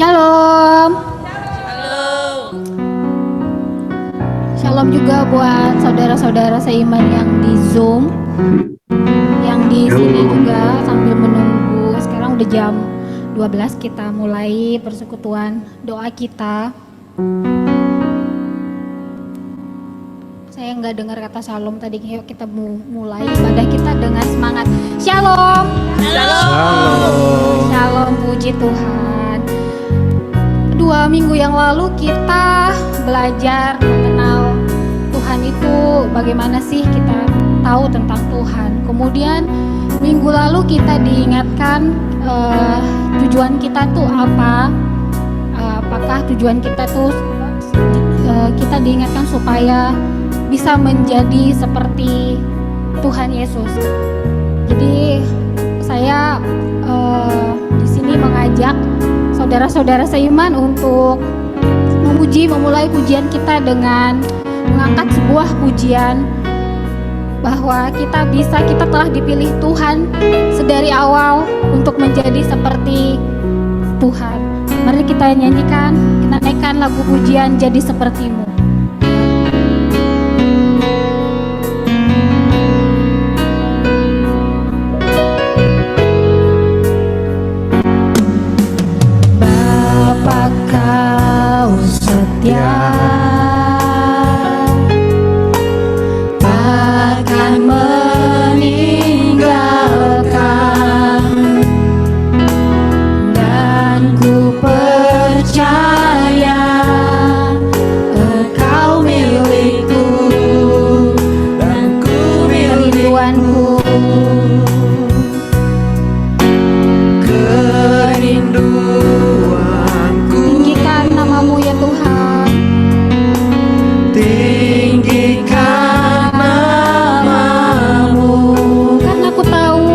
Shalom. Halo. Shalom juga buat saudara-saudara seiman yang di Zoom, yang di sini juga sambil menunggu. Sekarang udah jam 12, kita mulai persekutuan doa kita. Saya nggak dengar kata shalom tadi. Yuk kita mulai ibadah kita dengan semangat. Shalom. Shalom. Shalom, puji Tuhan. 2 minggu yang lalu kita belajar mengenal Tuhan itu bagaimana sih kita tahu tentang Tuhan. Kemudian minggu lalu kita diingatkan tujuan kita tuh apa. Apakah tujuan kita tuh kita diingatkan supaya bisa menjadi seperti Tuhan Yesus. Jadi saya di sini mengajak saudara-saudara seiman untuk memulai pujian kita dengan mengangkat sebuah pujian bahwa kita telah dipilih Tuhan sedari awal untuk menjadi seperti Tuhan. Mari kita nyanyikan, kita naikkan lagu pujian Jadi Sepertimu. Takkan meninggalkan, dan ku percaya Engkau milikku dan ku kerinduanku. Tinggikan namamu ya Tuhan. Tinggikan namamu, Karena ku tahu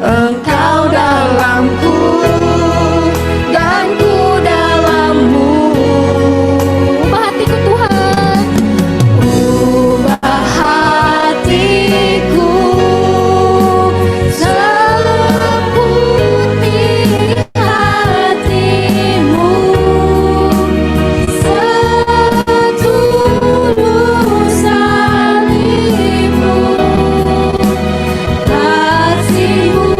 Engkau dalamku dan ku dalammu. Ubah hatiku Tuhan, ubah hatiku seputih hatimu, setulus salibmu, kasihmu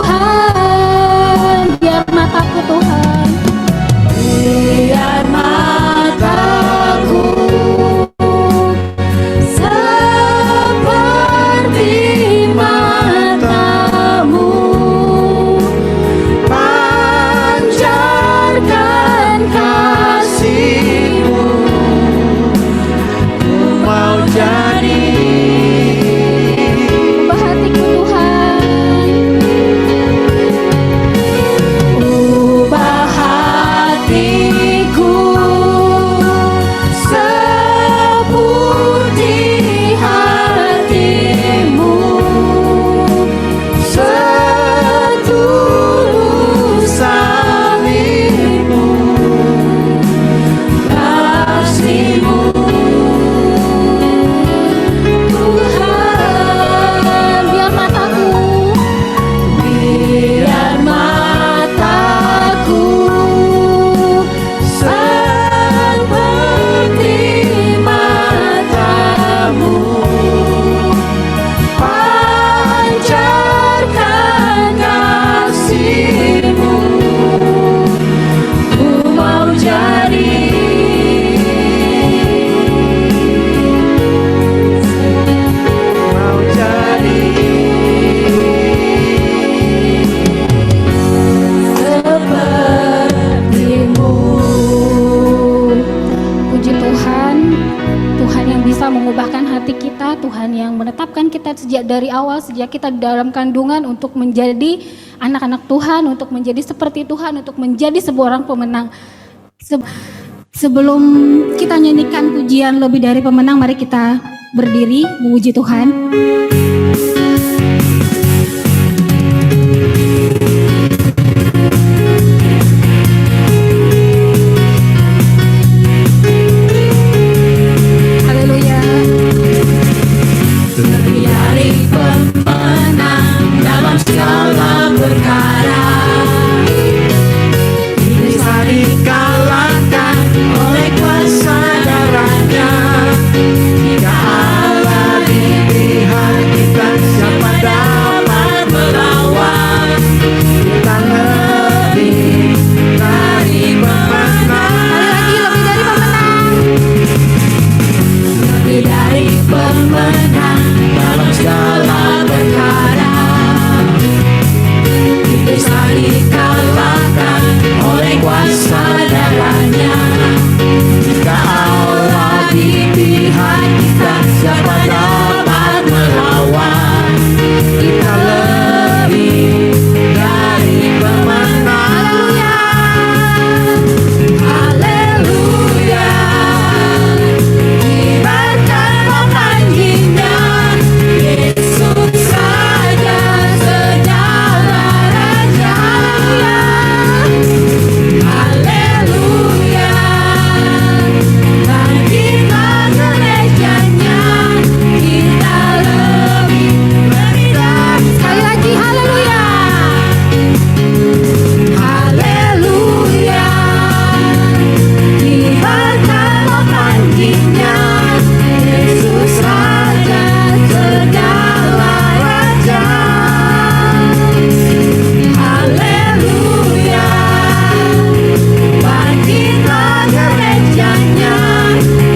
Tuhan. Biar mataku Tuhan, biar mataku seperti matamu, pancarkan kasihmu. ku mau jadi. Ubah hatiku Tuhan, ubah hatiku seputih hatimu, setulus salibmu, kasihmu Tuhan. Biar mataku seperti matamu, pancarkan kasihmu. Ku mau jadi Mau jadi sepertimu. Puji Tuhan, Tuhan yang bisa mengubahkan hati kita, Tuhan yang menetapkan kita sejak dari awal, sejak kita di dalam kandungan untuk menjadi anak-anak Tuhan, untuk menjadi seperti Tuhan, untuk menjadi sebuah orang pemenang. Sebelum kita nyanyikan pujian lebih dari pemenang, mari kita berdiri memuji Tuhan. Haleluya. dari pemenang dalam segala perkara. Bisa dikalahkan oleh kuasa darahnya. Jika Allah di pihak kita, siapa dapat melawan? Kita lebih dari pemenang. Lebih dari pemenang dalam segala perkara. Bisa dikalahkan oleh kuasa darahnya. Jika Allah di pihak kita, siapa dapat melawan? Kita lebih dari pemenang. Haleluya, kibarkanlah panjinya, Yesus Raja segala raja. Haleluya, bangkitlah gerejanya, kita lebih dari. Sekali lagi haleluya. Haleluya, kibarkanlah panjinya, Yesus Raja segala raja. Haleluya, bangkitlah gerejanya,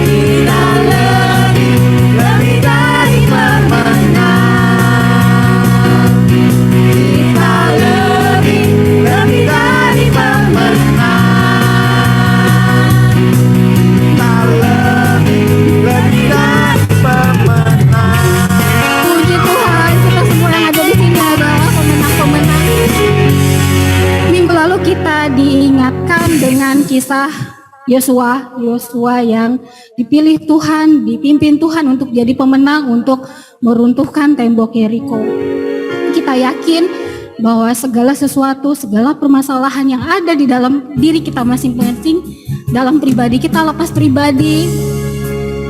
kita lebih dari pemenang. Kita lebih dari pemenang. Kita lebih dari pemenang. Puji Tuhan, kita semua yang ada di sini adalah pemenang-pemenang. Minggu lalu kita diingatkan dengan kisah Yosua yang dipilih Tuhan, dipimpin Tuhan untuk jadi pemenang untuk meruntuhkan tembok Yeriko. Kita yakin bahwa segala sesuatu, segala permasalahan yang ada di dalam diri kita masing-masing, dalam pribadi kita, lepas pribadi,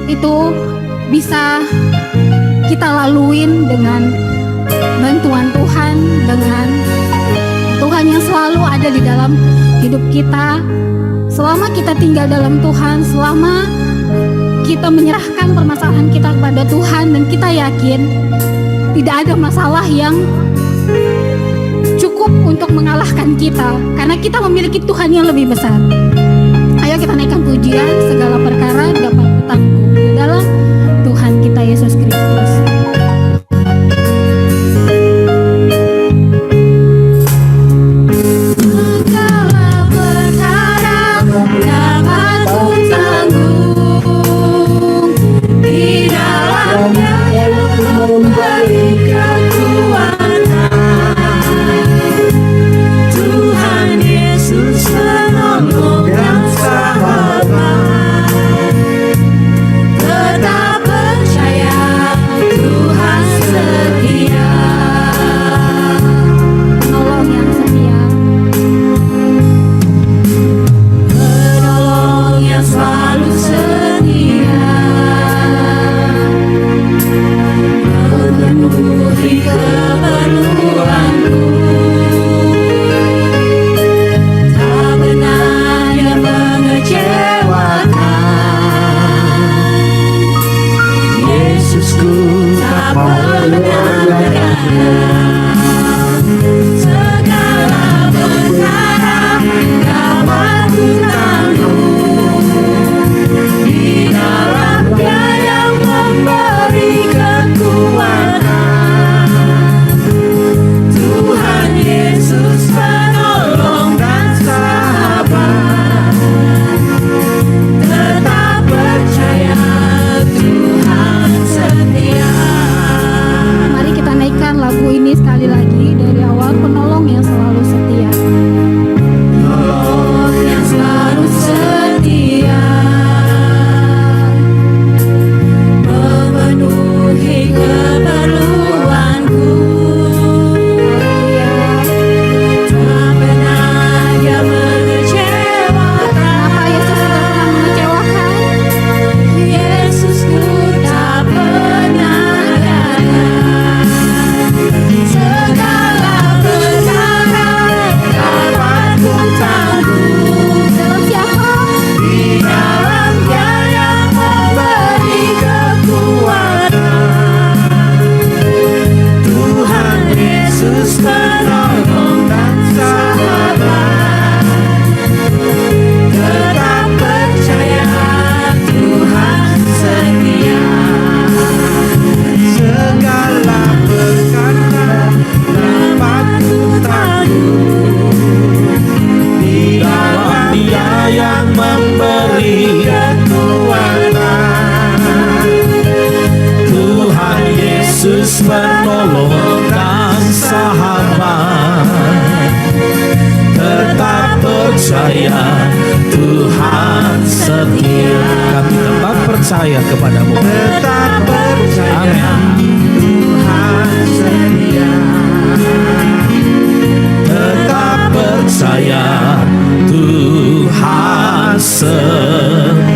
itu bisa kita laluin dengan bantuan Tuhan, dengan Tuhan yang selalu ada di dalam hidup kita. Selama kita tinggal dalam Tuhan, selama kita menyerahkan permasalahan kita kepada Tuhan, dan kita yakin tidak ada masalah yang cukup untuk mengalahkan kita, karena kita memiliki Tuhan yang lebih besar. Ayo kita naikkan pujian, segala perkara dapat bertanggung di dalam Tuhan kita Yesus Kristus. Segala perkara dapat kutanggung, di dalamnya yang memberi kekuatan. Tuhan Yesus penolong dan sahabat, tetap percaya Tuhan setia. Penolong yang setia, Penolong yang selalu setia, memenuhi keperluanku. Tak pernah dia mengecewakan. Yesusku tak pernah berada. Segala perkara dapat kutanggung, di dalamnya yang memberi kekuatan. percaya Tuhan setia. Kami tetap percaya kepadamu. Tetap percaya Amin. Tuhan setia. Tetap percaya Tuhan setia.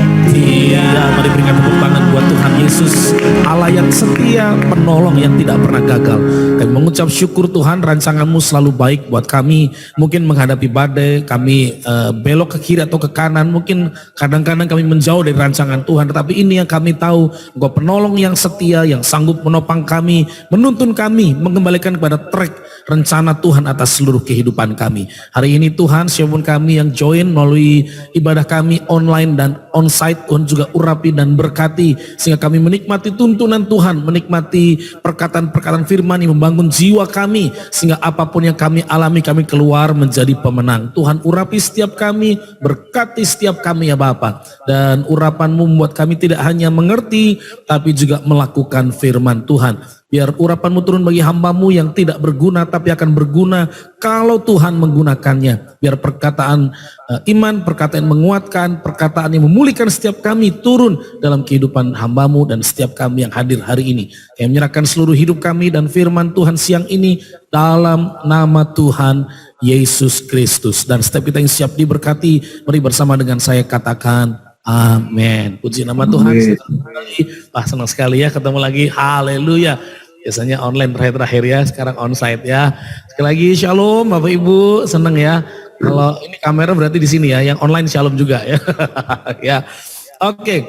Mari berikan tepuk tangan buat Tuhan Yesus, Allah yang setia, penolong yang tidak pernah gagal. Kami mengucap syukur Tuhan, rancanganmu selalu baik buat kami. Mungkin menghadapi badai, kami belok ke kiri atau ke kanan. Mungkin kadang-kadang kami menjauh dari rancangan Tuhan. Tetapi ini yang kami tahu, Engkau penolong yang setia, yang sanggup menopang kami, menuntun kami, mengembalikan kepada track rencana Tuhan atas seluruh kehidupan kami. Hari ini Tuhan, siapapun kami yang join melalui ibadah kami online dan onsite, Tuhan juga urapi dan berkati, sehingga kami menikmati tuntunan Tuhan, menikmati perkataan-perkataan firman yang membangun jiwa kami, sehingga apapun yang kami alami, kami keluar menjadi pemenang. Tuhan urapi setiap kami, berkati setiap kami ya Bapa, dan urapan-Mu membuat kami tidak hanya mengerti, tapi juga melakukan firman Tuhan. Biar urapan-Mu turun bagi hamba-Mu yang tidak berguna, tapi akan berguna kalau Tuhan menggunakannya. Biar perkataan iman, perkataan yang menguatkan, perkataan yang memulihkan setiap kami turun dalam kehidupan hamba-Mu dan setiap kami yang hadir hari ini. Kami menyerahkan seluruh hidup kami dan firman Tuhan siang ini dalam nama Tuhan Yesus Kristus. Dan setiap kita yang siap diberkati, mari bersama dengan saya katakan amin. Puji nama Tuhan. Wah, senang sekali ya ketemu lagi. Haleluya. Biasanya online terakhir ya, sekarang onsite ya. Sekali lagi shalom Bapak Ibu, senang ya. Kalau ini kamera berarti di sini ya, yang online shalom juga ya. Ya. Oke.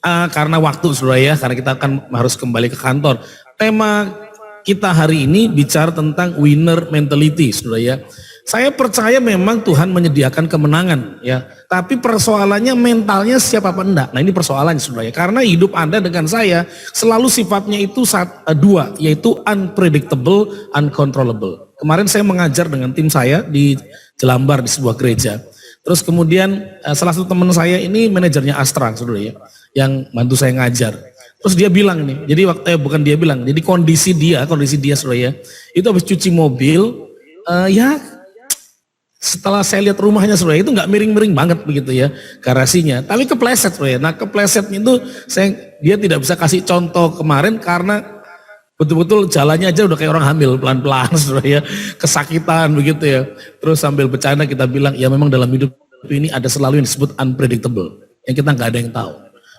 Karena waktu Saudara ya, karena kita akan harus kembali ke kantor. Tema kita hari ini bicara tentang winner mentality Saudara ya. Saya percaya memang Tuhan menyediakan kemenangan ya. Tapi persoalannya mentalnya siapa apa enggak. Nah ini persoalannya Saudara ya. Karena hidup Anda dengan saya selalu sifatnya itu dua, yaitu unpredictable, uncontrollable. Kemarin saya mengajar dengan tim saya di Jelambar di sebuah gereja. Terus kemudian salah satu teman saya ini manajernya Astra Saudara ya, yang bantu saya ngajar. Terus dia bilang nih, jadi bukan dia bilang, jadi kondisi dia Saudara ya, itu habis cuci mobil, ya setelah saya lihat rumahnya Saudara itu nggak miring-miring banget begitu ya garasinya, tapi kepleset Saudara. Nah keplesetnya itu dia tidak bisa kasih contoh kemarin karena betul-betul jalannya aja udah kayak orang hamil pelan-pelan Saudara ya, kesakitan begitu ya. Terus sambil bercanda kita bilang ya memang dalam hidup ini ada selalu yang disebut unpredictable, yang kita nggak ada yang tahu.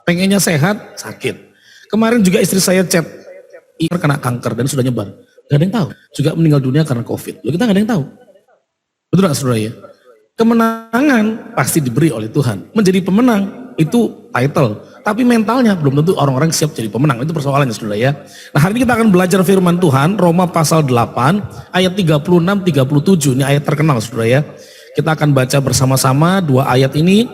Pengennya sehat, sakit. Kemarin juga istri saya chat, kena kanker dan sudah nyebar, nggak ada yang tahu. Juga meninggal dunia karena COVID, kita nggak ada yang tahu. Betul gak Saudara ya? Kemenangan pasti diberi oleh Tuhan. Menjadi pemenang itu title. Tapi mentalnya belum tentu orang-orang siap jadi pemenang. Itu persoalannya Saudara ya. Nah hari ini kita akan belajar firman Tuhan. Roma pasal 8 ayat 36-37. Ini ayat terkenal Saudara ya. Kita akan baca bersama-sama dua ayat ini.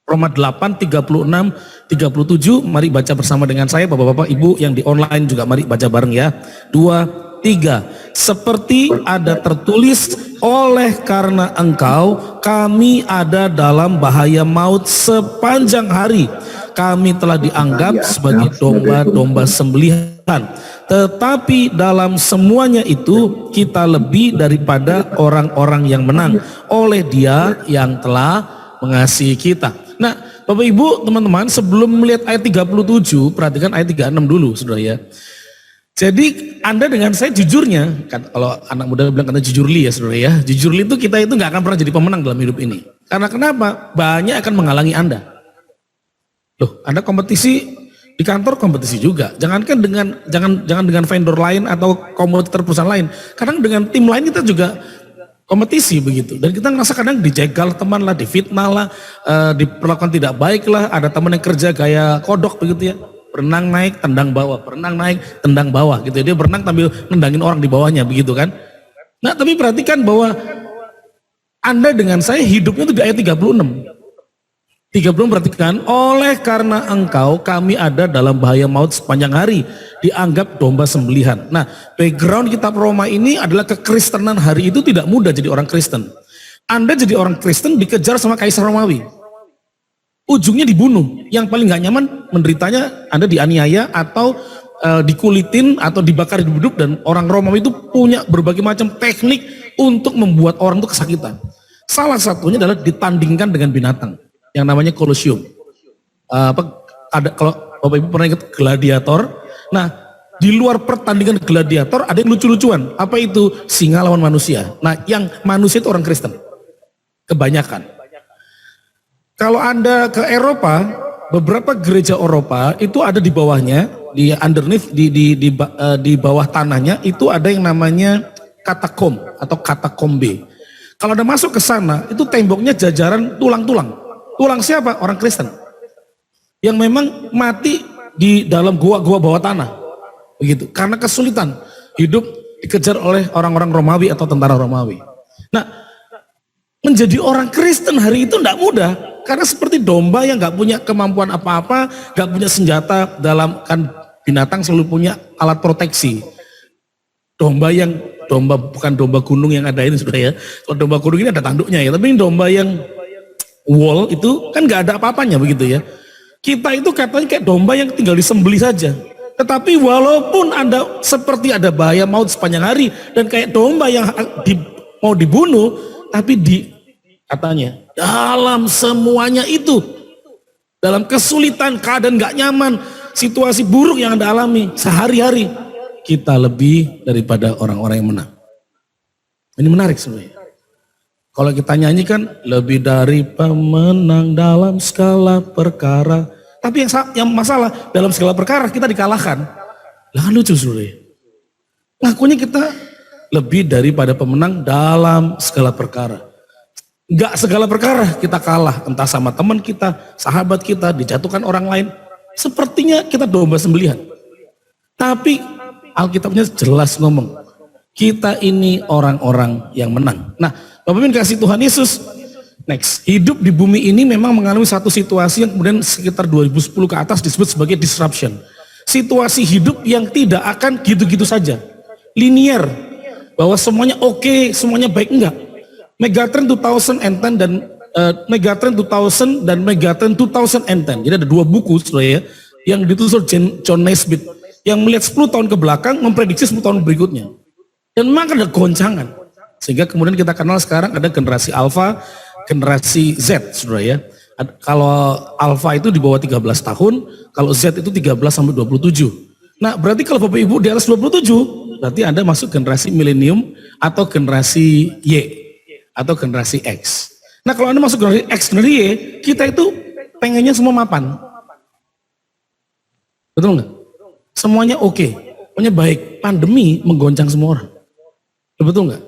Roma 8, 36, 37. Mari baca bersama dengan saya. Bapak-bapak, ibu yang di online juga mari baca bareng ya. 2, 3. Seperti ada tertulis, oleh karena engkau kami ada dalam bahaya maut sepanjang hari. Kami telah dianggap sebagai domba-domba sembelihan. Tetapi dalam semuanya itu kita lebih daripada orang-orang yang menang oleh Dia yang telah mengasihi kita. Nah Bapak Ibu teman-teman, sebelum melihat ayat 37, perhatikan ayat 36 dulu Saudara ya. Jadi Anda dengan saya jujurnya, kan, kalau anak muda bilang kata jujurli ya Saudara ya. Jujurli itu kita itu nggak akan pernah jadi pemenang dalam hidup ini. Karena kenapa? Banyak akan menghalangi Anda. Loh, Anda kompetisi di kantor, kompetisi juga. Jangankan jangan dengan vendor lain atau komputer perusahaan lain. Kadang dengan tim lain kita juga kompetisi begitu. Dan kita ngerasa kadang dijegal teman lah, difitnah lah, diperlakukan tidak baik lah. Ada teman yang kerja gaya kodok begitu ya. Berenang naik, tendang bawah, berenang naik, tendang bawah gitu. Dia berenang sambil nendangin orang di bawahnya begitu kan. Nah tapi perhatikan bahwa Anda dengan saya hidupnya itu di ayat 36. 30 perhatikan, oleh karena engkau kami ada dalam bahaya maut sepanjang hari, dianggap domba sembelihan. Nah background kitab Roma ini adalah kekristenan hari itu tidak mudah jadi orang Kristen. Anda jadi orang Kristen dikejar sama Kaisar Romawi. Ujungnya dibunuh, yang paling gak nyaman menderitanya Anda dianiaya atau dikulitin atau dibakar hidup-hidup. Dan orang Romawi itu punya berbagai macam teknik untuk membuat orang itu kesakitan. Salah satunya adalah ditandingkan dengan binatang yang namanya kolosium. Ada kalau Bapak Ibu pernah ingat gladiator. Nah, di luar pertandingan gladiator ada yang lucu-lucuan. Apa itu? Singa lawan manusia. Nah, yang manusia itu orang Kristen. Kebanyakan. Kalau Anda ke Eropa, beberapa gereja Eropa itu ada di bawahnya, di underneath, di bawah tanahnya itu ada yang namanya katakom atau katakombe. Kalau Anda masuk ke sana, itu temboknya jajaran tulang-tulang. Tulang siapa? Orang Kristen. Yang memang mati di dalam gua-gua bawah tanah. Begitu. Karena kesulitan hidup dikejar oleh orang-orang Romawi atau tentara Romawi. Nah, menjadi orang Kristen hari itu tidak mudah. Karena seperti domba yang nggak punya kemampuan apa-apa, nggak punya senjata, dalam kan binatang selalu punya alat proteksi. Domba bukan domba gunung yang ada ini sudah ya. Kalau domba gunung ini ada tanduknya ya, tapi ini domba yang wool itu kan nggak ada apa-apanya begitu ya. Kita itu katanya kayak domba yang tinggal disembelih saja. Tetapi walaupun seperti ada bahaya maut sepanjang hari dan kayak domba yang mau dibunuh, tapi katanya dalam semuanya itu, dalam kesulitan, keadaan nggak nyaman, situasi buruk yang Anda alami sehari-hari, kita lebih daripada orang-orang yang menang. Ini menarik sebenarnya. Kalau kita nyanyikan lebih dari pemenang dalam segala perkara, tapi yang masalah dalam segala perkara kita dikalahkan. Lah kan lucu sebenarnya. Ngakunya kita lebih daripada pemenang dalam segala perkara. Enggak segala perkara kita kalah, entah sama teman kita, sahabat kita, dijatuhkan orang lain. Sepertinya kita domba sembelihan. Tapi Alkitabnya jelas ngomong, kita ini orang-orang yang menang. Nah, Bapak Ibu kasih Tuhan Yesus, next, hidup di bumi ini memang mengalami satu situasi yang kemudian sekitar 2010 ke atas disebut sebagai disruption. Situasi hidup yang tidak akan gitu-gitu saja, linear, bahwa semuanya oke, semuanya baik, enggak. Megatrend 2010 dan Megatrend 2000 dan Megatrend 2010. Jadi ada dua buku ya, yang ditulis John Naisbitt yang melihat 10 tahun ke belakang memprediksi 10 tahun berikutnya. Dan memang ada goncangan. Sehingga kemudian kita kenal sekarang ada generasi Alpha, generasi Z, saudara ya. Kalau Alpha itu di bawah 13 tahun, kalau Z itu 13 sampai 27. Nah, berarti kalau Bapak Ibu di atas 27, berarti Anda masuk generasi milenium atau generasi Y atau generasi X. Nah, kalau Anda masuk generasi X, generasi Y, kita itu pengennya semua mapan. Betul nggak? Semuanya oke, semuanya baik. Pandemi menggoncang semua orang. Betul nggak?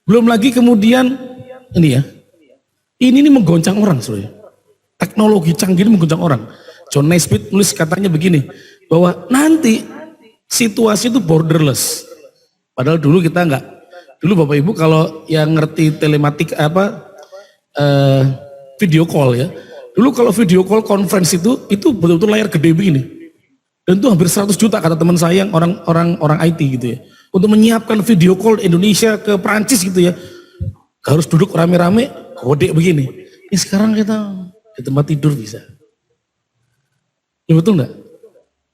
Belum lagi kemudian ini ya, ini menggoncang orang sebenarnya. Teknologi canggih ini menggoncang orang. John Naisbitt nulis katanya begini, bahwa nanti situasi itu borderless. Padahal dulu kita nggak. Dulu Bapak Ibu kalau yang ngerti telematik video call ya. Dulu kalau video call conference itu betul-betul layar gede begini. Dan itu hampir 100 juta kata teman saya yang orang IT gitu ya. Untuk menyiapkan video call Indonesia ke Perancis gitu ya. Harus duduk rame-rame, kode begini. Ini sekarang kita di tempat tidur bisa. Ya betul enggak?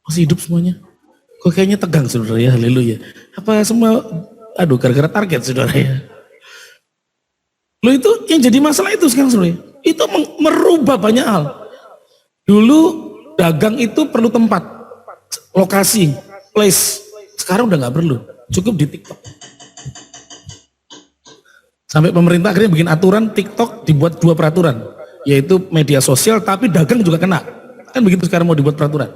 Masih hidup semuanya. Kok kayaknya tegang saudara ya, haleluya. Apa semua, gara-gara target saudara ya. Loh itu yang jadi masalah itu sekarang saudara. Itu merubah banyak hal. Dulu dagang itu perlu tempat. Lokasi, place, sekarang udah nggak perlu, cukup di TikTok. Sampai pemerintah akhirnya bikin aturan TikTok dibuat 2 peraturan, yaitu media sosial tapi dagang juga kena. Kan begitu sekarang mau dibuat peraturan.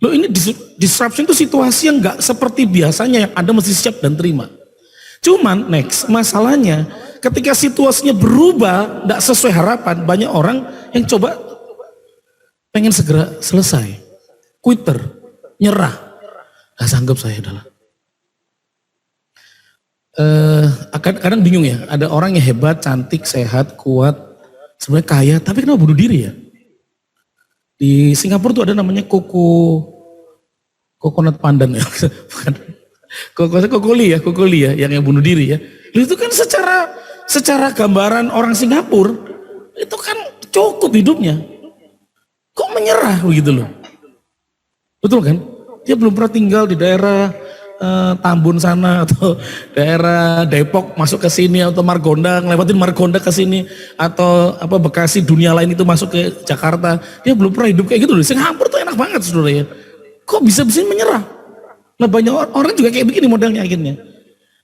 Loh ini disruption itu situasi yang nggak seperti biasanya yang Anda mesti siap dan terima. Cuman next masalahnya ketika situasinya berubah, nggak sesuai harapan, banyak orang yang coba pengen segera selesai. Quitter, nyerah, gak sanggup saya adalah. Kadang bingung ya, ada orang yang hebat, cantik, sehat, kuat, sebenarnya kaya, tapi kenapa bunuh diri ya? Di Singapura tuh ada namanya coconut pandan ya, bukan? Kokoli ya, yang bunuh diri ya. Itu kan secara gambaran orang Singapura, itu kan cukup hidupnya. Kok menyerah begitu loh? Betul kan? Dia belum pernah tinggal di daerah Tambun sana atau daerah Depok masuk ke sini atau Margonda ngelewatin Margonda ke sini atau apa Bekasi dunia lain itu masuk ke Jakarta, dia belum pernah hidup kayak gitu loh. Singapura tuh enak banget saudara ya. Kok bisa menyerah? Nah banyak orang juga kayak begini modelnya akhirnya.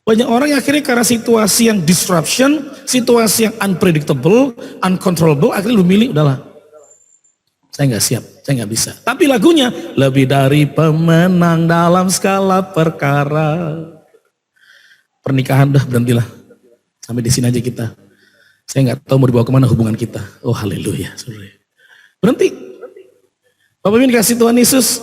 Banyak orang yang akhirnya karena situasi yang disruption, situasi yang unpredictable, uncontrollable, akhirnya lu milih udahlah. Saya nggak siap, saya nggak bisa. Tapi lagunya lebih dari pemenang dalam skala perkara. Pernikahan dah berhentilah. Sampai di sini aja kita. Saya nggak tahu mau dibawa kemana hubungan kita. Oh haleluya, saudara. Berhenti. Bapak Ibu dikasih Tuhan Yesus.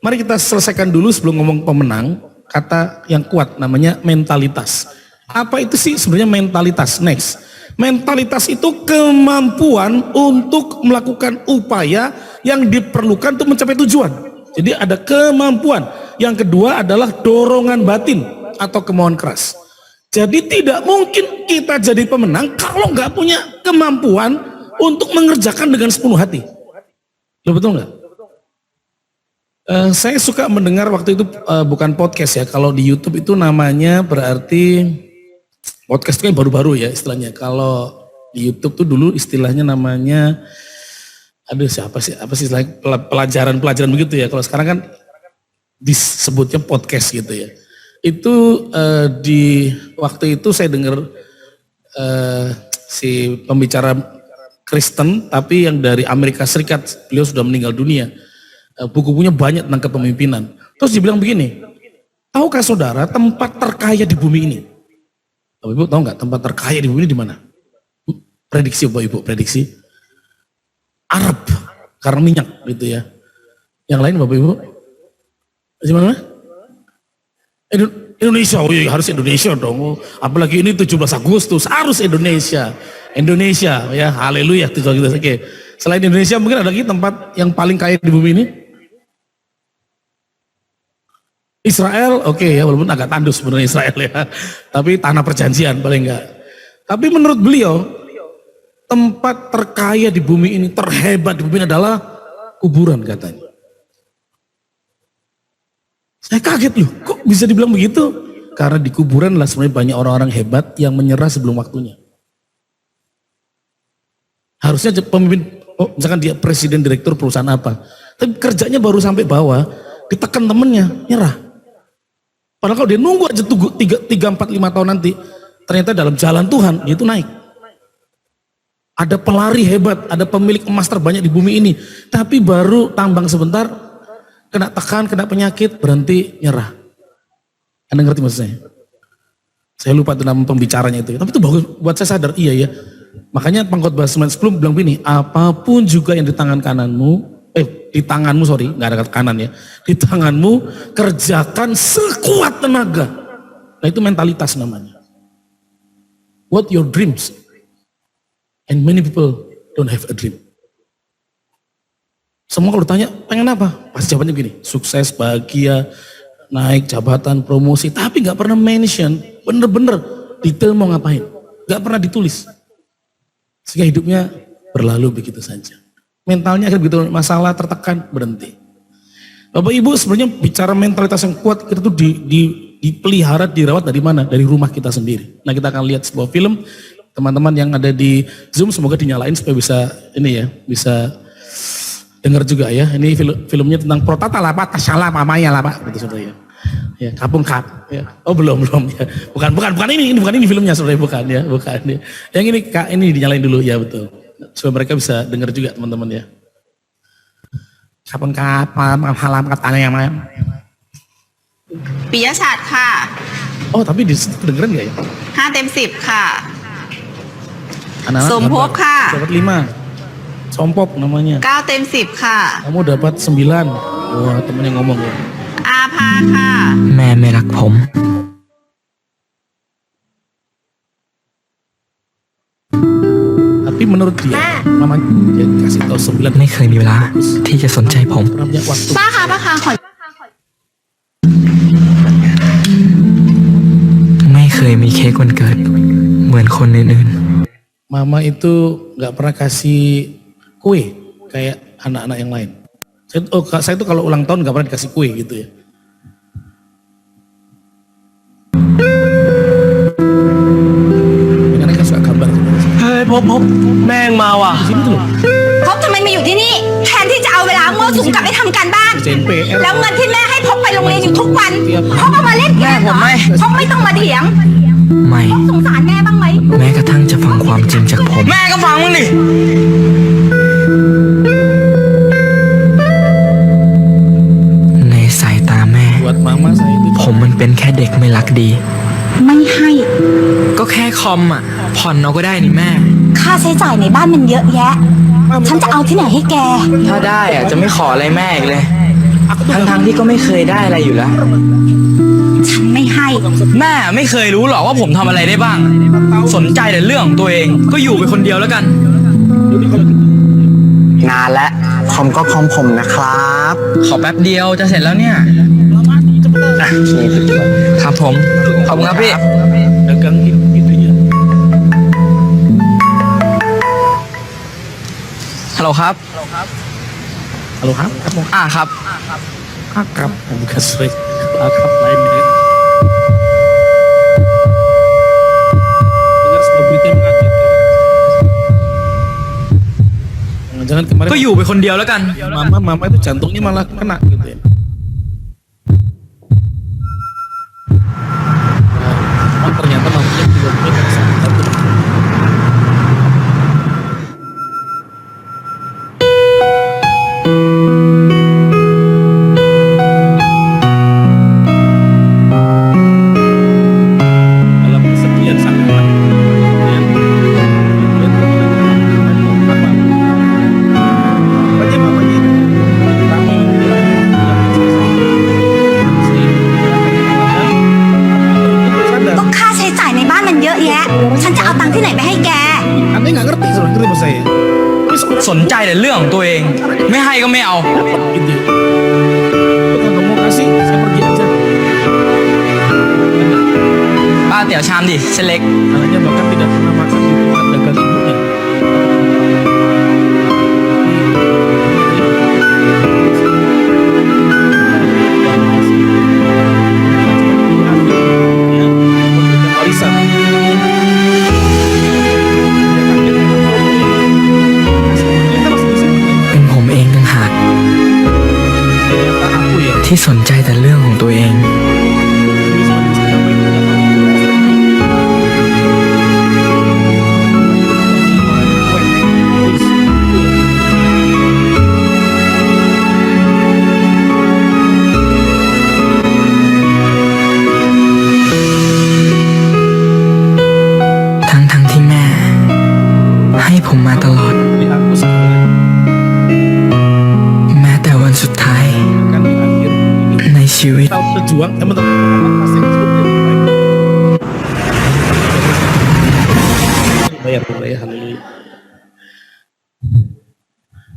Mari kita selesaikan dulu sebelum ngomong pemenang. Kata yang kuat namanya mentalitas. Apa itu sih sebenarnya mentalitas? Next. Mentalitas itu kemampuan untuk melakukan upaya yang diperlukan untuk mencapai tujuan. Jadi ada kemampuan. Yang kedua adalah dorongan batin atau kemauan keras. Jadi tidak mungkin kita jadi pemenang kalau nggak punya kemampuan untuk mengerjakan dengan sepenuh hati. Loh, betul nggak? Saya suka mendengar waktu itu bukan podcast ya. Kalau di YouTube itu namanya berarti podcast itu kan baru-baru ya istilahnya. Kalau di YouTube tuh dulu istilahnya namanya, aduh siapa sih, apa sih istilahnya pelajaran begitu ya. Kalau sekarang kan disebutnya podcast gitu ya. Itu di waktu itu saya dengar si pembicara Kristen tapi yang dari Amerika Serikat, beliau sudah meninggal dunia. Buku-bukunya banyak tentang kepemimpinan. Terus dibilang begini, tahukah saudara tempat terkaya di bumi ini? Bapak Ibu tahu nggak tempat terkaya di bumi ini di mana? Prediksi Bapak Ibu, prediksi Arab karena minyak gitu ya. Yang lain Bapak Ibu? Di mana? Indonesia, oh iya harus Indonesia dong. Oh, apalagi ini 17 Agustus harus Indonesia. Indonesia ya, haleluya 17 Agustus. Oke. Selain Indonesia mungkin ada lagi tempat yang paling kaya di bumi ini? Israel, oke ya, walaupun agak tandus sebenarnya Israel ya, tapi tanah perjanjian paling enggak. Tapi menurut beliau, tempat terkaya di bumi ini, terhebat di bumi ini adalah kuburan katanya. Saya kaget loh, kok bisa dibilang begitu? Karena di kuburan lah sebenarnya banyak orang-orang hebat yang menyerah sebelum waktunya. Harusnya pemimpin, misalkan dia presiden direktur perusahaan apa, tapi kerjanya baru sampai bawah, ditekan temennya, nyerah. Padahal kalau dia nunggu aja 3, 4, 5 tahun nanti, ternyata dalam jalan Tuhan, dia itu naik. Ada pelari hebat, ada pemilik emas terbanyak di bumi ini, tapi baru tambang sebentar, kena tekan, kena penyakit, berhenti, nyerah. Anda ngerti maksud saya? Saya lupa itu nama pembicaranya itu, tapi itu bagus buat saya sadar, iya ya. Makanya Pengkhotbah 9:10 bilang begini, apapun juga yang di tangan kananmu, di tanganmu sorry, nggak ada kata kanan ya, di tanganmu kerjakan sekuat tenaga. Nah itu mentalitas namanya. What your dreams? And many people don't have a dream. Semua kalau ditanya pengen apa? Pasti jawabannya begini, sukses, bahagia, naik jabatan, promosi, tapi nggak pernah mention bener-bener detail mau ngapain, nggak pernah ditulis. Sehingga hidupnya berlalu begitu saja. Mentalnya akhirnya begitu, masalah tertekan, berhenti. Bapak Ibu sebenarnya bicara mentalitas yang kuat, kita tuh dipelihara, dirawat dari mana? Dari rumah kita sendiri. Nah kita akan lihat sebuah film, teman-teman yang ada di Zoom semoga dinyalain supaya bisa ini ya, bisa dengar juga ya. Ini filmnya tentang protata lah Pak, tasyalah mamanya lah Pak, gitu saudara ya. Ya, kapung kap. Ya. Oh belum ya. Bukan ini filmnya saudara, bukan ya. Yang ini Kak, ini dinyalain dulu ya betul. Supaya mereka bisa dengar juga teman-teman ya. Kapung kap, halam katanya yang mana? ปิยะฉัตรค่ะ Oh tapi di situ kedengeran gak ya? 5 เต็ม 10 ค่ะ Anak-anak Sompop, Kak. dapat 5. Sompop namanya. 9 เต็ม 10 ค่ะ Kamu dapat 9. Wah temen yang ngomong ya. อาภาค่ะ แม่ไม่รักผม Tapi menurut dia, mamanya dia kasih tahu 9. ไม่เคยมีเวลาที่จะสนใจผม Pernah punya waktu. ป้าคะขอ ไม่เคยมีเค้กวันเกิด เหมือนคนอื่น Mama itu nggak pernah kasih kue kayak anak-anak yang lain. Saya tuh kalau ulang tahun nggak pernah dikasih kue gitu ya. พบแม่งมาว่ะ พบทำไมมาอยู่ที่นี่ แทนที่จะเอาเวลามั่วสุมกลับไปทำการบ้าน แล้วเงินที่แม่ให้พบไปโรงเรียนอยู่ทุกวันพบเอามาเล่นเกมเหรอพบไม่ต้องมาเถียง ไม่ พบสงสารแม่บ้างไหม แม้กระทั่งจะฟังความจริงจากผม แม่ก็ฟังมึงดิ ในสายตาแม่ Buat mama saya itu ผมมันเป็นแค่เด็กไม่รักดี ไม่ให้ ก็แค่คอมอ่ะ ผ่อนเอาก็ได้นี่แม่ ค่าใช้จ่ายในบ้านมันเยอะแยะ ฉันจะเอาที่ไหนให้แก ถ้าได้อ่ะจะไม่ขออะไรแม่อีกเลย ทั้งที่ก็ไม่เคยได้อะไรอยู่แล้ว ฉันไม่ให้ แม่ไม่เคยรู้หรอกว่าผมทำอะไรได้บ้าง สนใจแต่เรื่องของตัวเองก็อยู่ไปคนเดียวแล้วกัน นานและคอมก็คอมผมนะครับ ขอแป๊บเดียวจะเสร็จแล้วเนี่ย ครับผม ขอบคุณครับพี่ dagang gitu ya. ฮัลโหลครับ Halo Hap, kamu ครับ akrab, bukan sering akrab lainnya. Dengar sebuah berita yang mengagetkan. Jangan kemarin ก็อยู่ไปคนเดียวแล้วกัน mama itu jantungnya malah kena gitu ya. Nah, ternyata mamanya tiba-tiba kena sakit. Dalam kesedihan sang anak, kemudian makanya mamanya kami sadar. ก็ค่าใช้จ่ายในบ้านมันเยอะแยะ ฉันจะเอาตังค์ที่ไหนไปให้แก Anda nggak ngerti sebenarnya, ngerti maksud saya? Tapi sekurang สนใจแต่เรื่องของตัวเอง ไม่ให้ก็ไม่เอา gitu. Itu kalau mau kasih, saya pergi aja. ป้าเตี๋ยวชามดิเส้นเล็ก Anaknya bahkan tidak pernah makan di tempat dagang ibunya. Memberikan warisan. เป็นผมเองต่างหาก Ternyata aku ya. ที่สนใจแต่เรื่องของตัวเอง Ini semakin sampai tidakทั้งที่แม่ ให้ผมมาตลอด Jadi aku sebenarnya แม้แต่วันสุดท้าย kan di akhir ini ในชีวิต kita berjuang, teman-teman pasti seperti itu. Bayar ya, haleluya.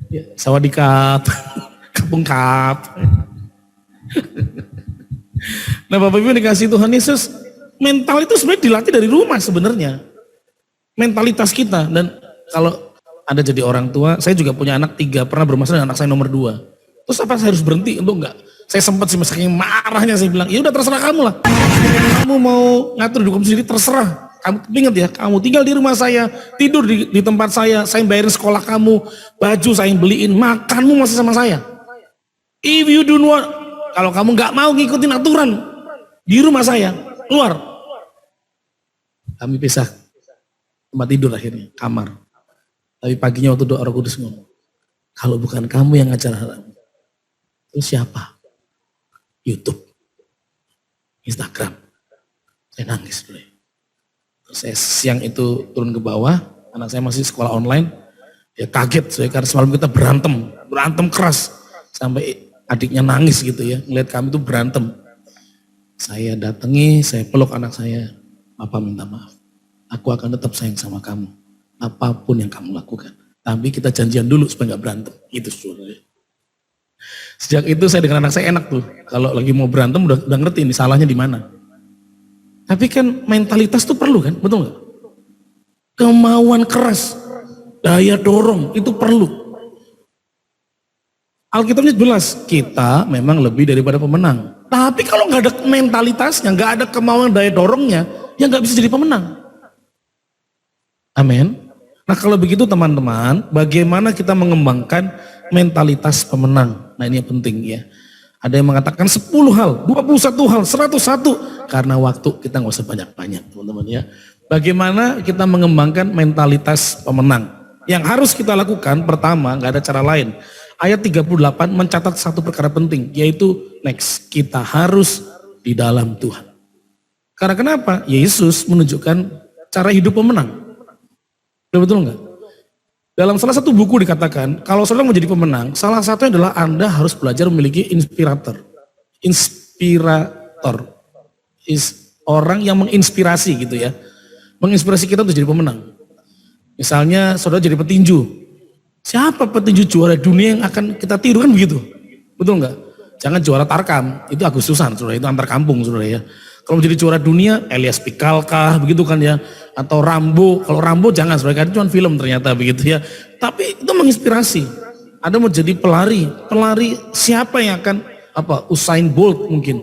Ya, sawadikap, kapung kap. Nah, Bapak Ibu dikasih Tuhan Yesus, mental itu sebenarnya dilatih dari rumah sebenarnya. Mentalitas kita, dan kalau Anda jadi orang tua, saya juga punya anak 3, pernah bermasalah dengan anak saya nomor 2. Terus apa saya harus berhenti? Untuk enggak? Saya sempat sih saking marahnya saya bilang, ya udah terserah kamu lah. Kamu mau ngatur hidup kamu sendiri terserah. Kamu ingat ya, kamu tinggal di rumah saya, tidur di tempat saya bayarin sekolah kamu, baju saya yang beliin, makanmu masih sama saya. If you do not, kalau kamu nggak mau ngikutin aturan di rumah saya, keluar. Kami pisah tempat tidur akhirnya, kamar. Tapi paginya waktu doa Roh Kudus ngomong, kalau bukan kamu yang ngajar haram, terus siapa? YouTube, Instagram. Saya nangis dulu. Terus saya siang itu turun ke bawah, anak saya masih sekolah online, ya kaget saya karena semalam kita berantem keras sampai adiknya nangis gitu ya, ngeliat kami itu berantem. Saya datangi, saya peluk anak saya, Papa minta maaf, aku akan tetap sayang sama kamu, apapun yang kamu lakukan. Tapi kita janjian dulu supaya nggak berantem, itu sebenarnya. Sejak itu saya dengan anak saya enak tuh, kalau lagi mau berantem udah ngerti ini salahnya di mana. Tapi kan mentalitas tuh perlu kan, betul nggak? Kemauan keras, daya dorong itu perlu. Alkitabnya jelas, kita memang lebih daripada pemenang. Tapi kalau nggak ada mentalitasnya, nggak ada kemauan daya dorongnya, ya nggak bisa jadi pemenang. Amin. Nah kalau begitu teman-teman, bagaimana kita mengembangkan mentalitas pemenang? Nah ini yang penting ya. Ada yang mengatakan 10 hal, 21 hal, 101. Karena waktu kita nggak usah banyak-banyak teman-teman ya. Bagaimana kita mengembangkan mentalitas pemenang? Yang harus kita lakukan pertama, nggak ada cara lain. Ayat 38 mencatat satu perkara penting, yaitu next, kita harus di dalam Tuhan. Karena kenapa? Yesus menunjukkan cara hidup pemenang. Betul nggak? Dalam salah satu buku dikatakan, kalau saudara mau jadi pemenang, salah satunya adalah Anda harus belajar memiliki inspirator. Inspirator. Orang yang menginspirasi gitu ya. Menginspirasi kita untuk jadi pemenang. Misalnya saudara jadi petinju. Siapa petinju juara dunia yang akan kita tiru kan begitu? Betul nggak? Jangan juara tarkam, itu Agustusan saudara, itu antar kampung saudara ya. Kalau menjadi juara dunia, Elias Pikal kah, begitu kan ya. Atau Rambo, kalau Rambo jangan saudara, itu cuma film ternyata begitu ya. Tapi itu menginspirasi. Ada mau jadi pelari siapa yang akan Usain Bolt mungkin.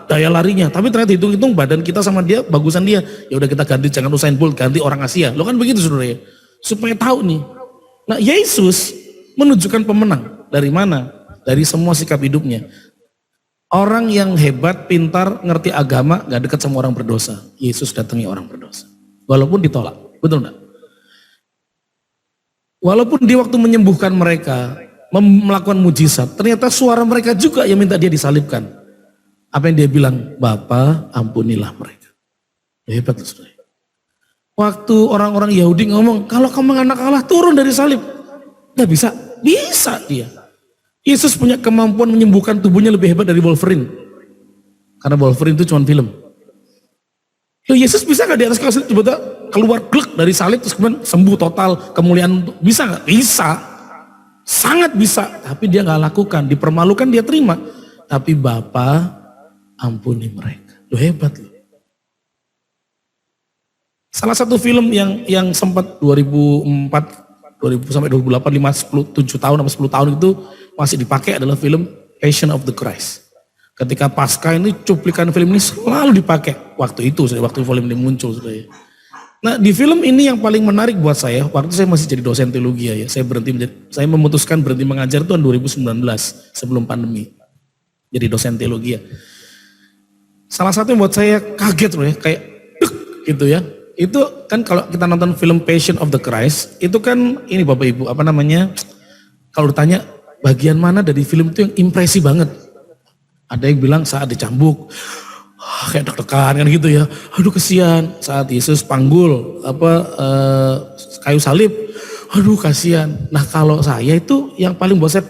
Daya larinya, tapi ternyata hitung-hitung badan kita sama dia, bagusan dia. Ya udah kita ganti, jangan Usain Bolt, ganti orang Asia. Lo kan begitu saudara ya. Supaya tahu nih. Nah Yesus menunjukkan pemenang. Dari mana? Dari semua sikap hidupnya. Orang yang hebat, pintar, ngerti agama, gak dekat sama orang berdosa. Yesus datangi orang berdosa. Walaupun ditolak. Betul enggak? Walaupun di waktu menyembuhkan mereka, melakukan mujizat, ternyata suara mereka juga yang minta dia disalibkan. Apa yang dia bilang? Bapa, ampunilah mereka. Hebat loh saudara. Waktu orang-orang Yahudi ngomong, kalau kamu anak Allah turun dari salib. Gak bisa. Bisa dia. Yesus punya kemampuan menyembuhkan tubuhnya lebih hebat dari Wolverine. Karena Wolverine itu cuma film. Loh, Yesus bisa gak di atas kayu salib tiba-tiba keluar glek dari salib terus kemudian sembuh total, kemuliaan? Bisa gak? Bisa. Sangat bisa. Tapi dia gak lakukan. Dipermalukan dia terima. Tapi Bapa ampuni mereka. Loh hebat loh. Salah satu film yang sempat 2004 sampai 2008, 7 tahun sampai 10 tahun itu masih dipakai adalah film Passion of the Christ. Ketika Paskah ini cuplikan film ini selalu dipakai waktu itu, waktu film ini muncul. Nah di film ini yang paling menarik buat saya, waktu saya masih jadi dosen teologi ya, saya memutuskan berhenti mengajar tahun 2019 sebelum pandemi. Jadi dosen teologi ya. Salah satu yang buat saya kaget loh ya, kayak gitu ya. Itu kan kalau kita nonton film Passion of the Christ, itu kan ini Bapak Ibu, kalau ditanya bagian mana dari film itu yang impresi banget. Ada yang bilang saat dicambuk, kayak deg-degan kan gitu ya. Aduh kesian, saat Yesus panggul kayu salib, aduh kasihan. Nah kalau saya itu yang paling buat saya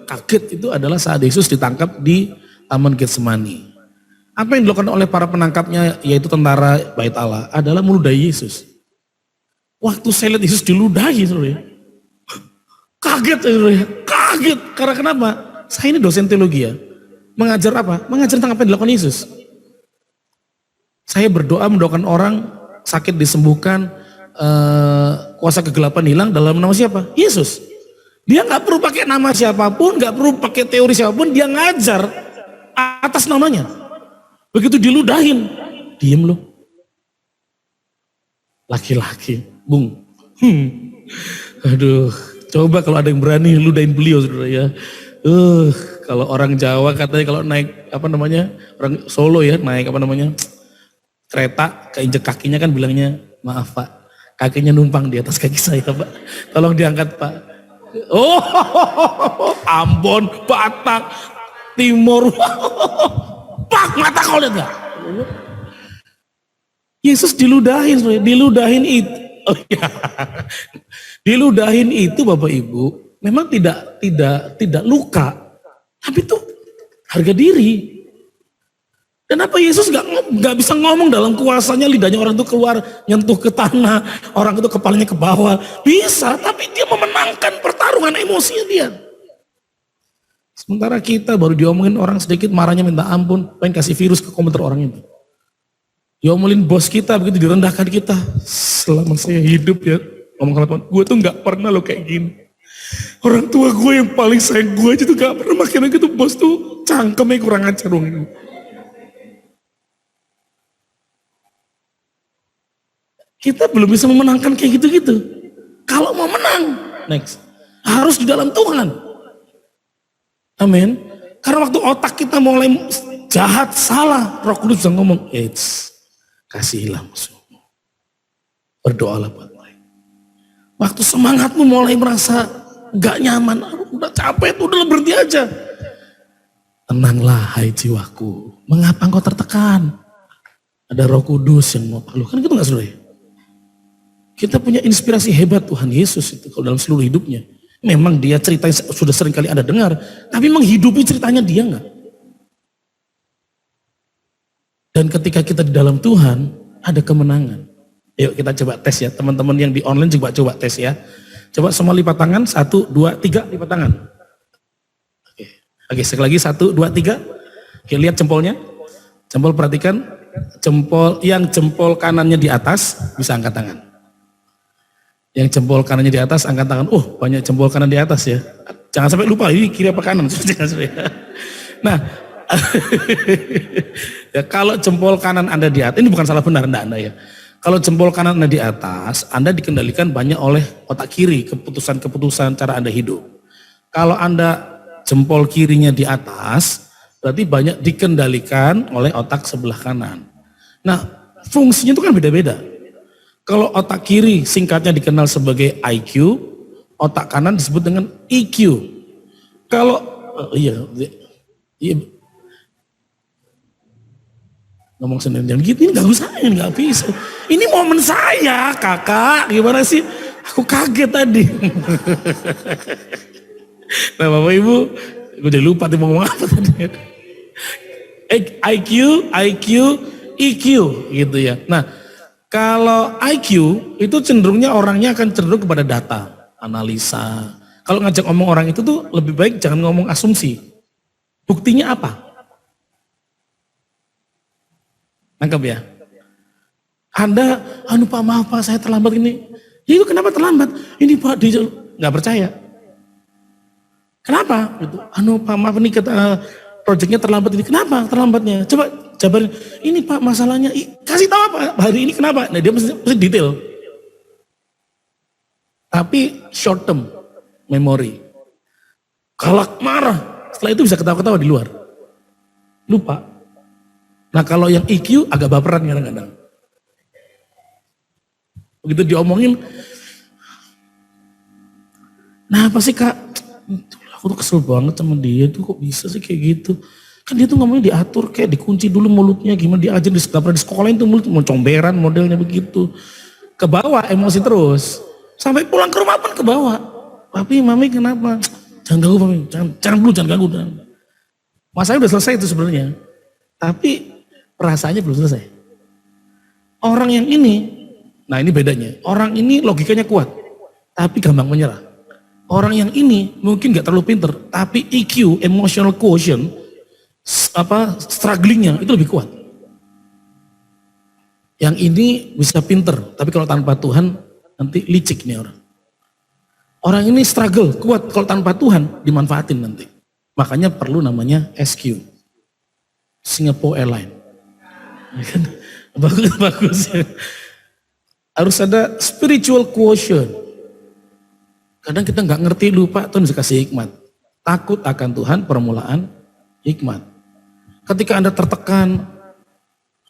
kaget itu adalah saat Yesus ditangkap di Taman Getsemani. Apa yang dilakukan oleh para penangkapnya, yaitu tentara Bait Allah, adalah meludahi Yesus. Waktu saya lihat Yesus diludahi, saudara, kaget, saudara, kaget. Karena kenapa? Saya ini dosen teologi ya. Mengajar apa? Mengajar tentang apa yang dilakukan Yesus. Saya berdoa mendoakan orang sakit disembuhkan, kuasa kegelapan hilang dalam nama siapa? Yesus. Dia nggak perlu pakai nama siapapun, nggak perlu pakai teori siapapun, dia ngajar atas namanya. Begitu diludahin, diem loh. Laki-laki, Bung. Aduh, coba kalau ada yang berani ludahin beliau saudara ya. Kalau orang Jawa katanya kalau naik orang Solo ya naik kereta keinjek kakinya kan bilangnya maaf Pak, kakinya numpang di atas kaki saya Pak. Tolong diangkat Pak. Oh, Ambon, Batak, Timur. Pak, mata kau lihat gak? Yesus diludahin itu. Oh ya. Diludahin itu Bapak Ibu, memang tidak luka, tapi itu harga diri. Kenapa Yesus nggak bisa ngomong dalam kuasanya, lidahnya orang itu keluar nyentuh ke tanah, orang itu kepalanya ke bawah, bisa, tapi dia memenangkan pertarungan emosinya dia. Sementara kita baru diomongin orang sedikit marahnya minta ampun, pengen kasih virus ke komentar orang itu. Diomongin bos kita begitu direndahkan kita. Selama saya hidup ya, ngomong sama teman, gue tuh nggak pernah lo kayak gini. Orang tua gue yang paling sayang gue aja tuh gak pernah makin gitu, bos tuh cangkemnya kurang ajar dong. Kita belum bisa memenangkan kayak gitu-gitu. Kalau mau menang, next, harus di dalam Tuhan. Amin. Karena waktu otak kita mulai jahat, salah, Roh Kudus bisa ngomong, kasihilah musuhmu. Berdoalah buat mereka. Waktu semangatmu mulai merasa gak nyaman, udah capek, udah berhenti aja. Tenanglah hai jiwaku, mengapa engkau tertekan? Ada Roh Kudus yang mau palu. Kan gitu gak saudara? Kita punya inspirasi hebat Tuhan Yesus itu kalau dalam seluruh hidupnya. Memang dia ceritanya sudah sering kali Anda dengar, tapi menghidupi ceritanya dia enggak. Dan ketika kita di dalam Tuhan, ada kemenangan. Yuk kita coba tes ya, teman-teman yang di online juga coba tes ya. Coba semua lipat tangan, 1, 2, 3, lipat tangan. Oke, sekali lagi 1, 2, 3. Oke, lihat jempolnya. Jempol perhatikan, jempol kanannya di atas, bisa angkat tangan. Yang jempol kanannya di atas, angkat tangan. Oh, banyak jempol kanan di atas ya. Jangan sampai lupa, ini kiri apa kanan. Nah, ya, kalau jempol kanan Anda di atas, ini bukan salah benar Anda ya. Kalau jempol kanan Anda di atas, Anda dikendalikan banyak oleh otak kiri, keputusan-keputusan cara Anda hidup. Kalau Anda jempol kirinya di atas, berarti banyak dikendalikan oleh otak sebelah kanan. Nah, fungsinya itu kan beda-beda. Kalau otak kiri singkatnya dikenal sebagai IQ, otak kanan disebut dengan EQ. Kalau iya ngomong sendiri jangan gitu, ini gak usah, ini gak bisa. Ini momen saya, kakak, gimana sih? Aku kaget tadi. Nah Bapak Ibu, gue udah lupa mau ngomong apa tadi. IQ, EQ gitu ya. Nah, kalau IQ itu cenderungnya orangnya akan cenderung kepada data, analisa. Kalau ngajak ngomong orang itu tuh lebih baik jangan ngomong asumsi. Buktinya apa? Nangkep ya? Anda, Pak maaf Pak saya terlambat ini. Ya itu kenapa terlambat? Ini Pak dia nggak percaya. Kenapa? Gitu. Pak maaf ini proyeknya terlambat ini. Kenapa terlambatnya? Coba jabarin. Ini Pak masalahnya. Kasih tahu apa hari ini kenapa? Nah dia mesti detail. Tapi short term memory. Galak marah. Setelah itu bisa ketawa-ketawa di luar. Lupa. Nah kalau yang EQ agak baperan kadang-kadang. Begitu diomongin. Nah apa sih Kak? Aku tuh kesel banget sama dia tuh, kok bisa sih kayak gitu. Kan dia tuh ngomongnya diatur, kayak dikunci dulu mulutnya, gimana diajar di sekolahin tuh mulut mau comberan modelnya begitu. Ke bawah emosi terus. Sampai pulang ke rumah pun ke bawah. Papi, mami kenapa? Jangan ganggu papi, jangan ganggu. Masalahnya udah selesai itu sebenarnya. Tapi perasaannya belum selesai. Orang yang ini, nah ini bedanya. Orang ini logikanya kuat, tapi gampang menyerah. Orang yang ini mungkin gak terlalu pinter, tapi EQ, emotional quotient, strugglingnya itu lebih kuat. Yang ini bisa pinter, tapi kalau tanpa Tuhan nanti licik nih orang. Orang ini struggle, kuat, kalau tanpa Tuhan dimanfaatin nanti. Makanya perlu namanya SQ, Singapore Airlines. Bagus ya. Harus ada spiritual quotient. Kadang kita nggak ngerti, lupa, Tuhan bisa kasih hikmat. Takut akan Tuhan, permulaan hikmat. Ketika Anda tertekan,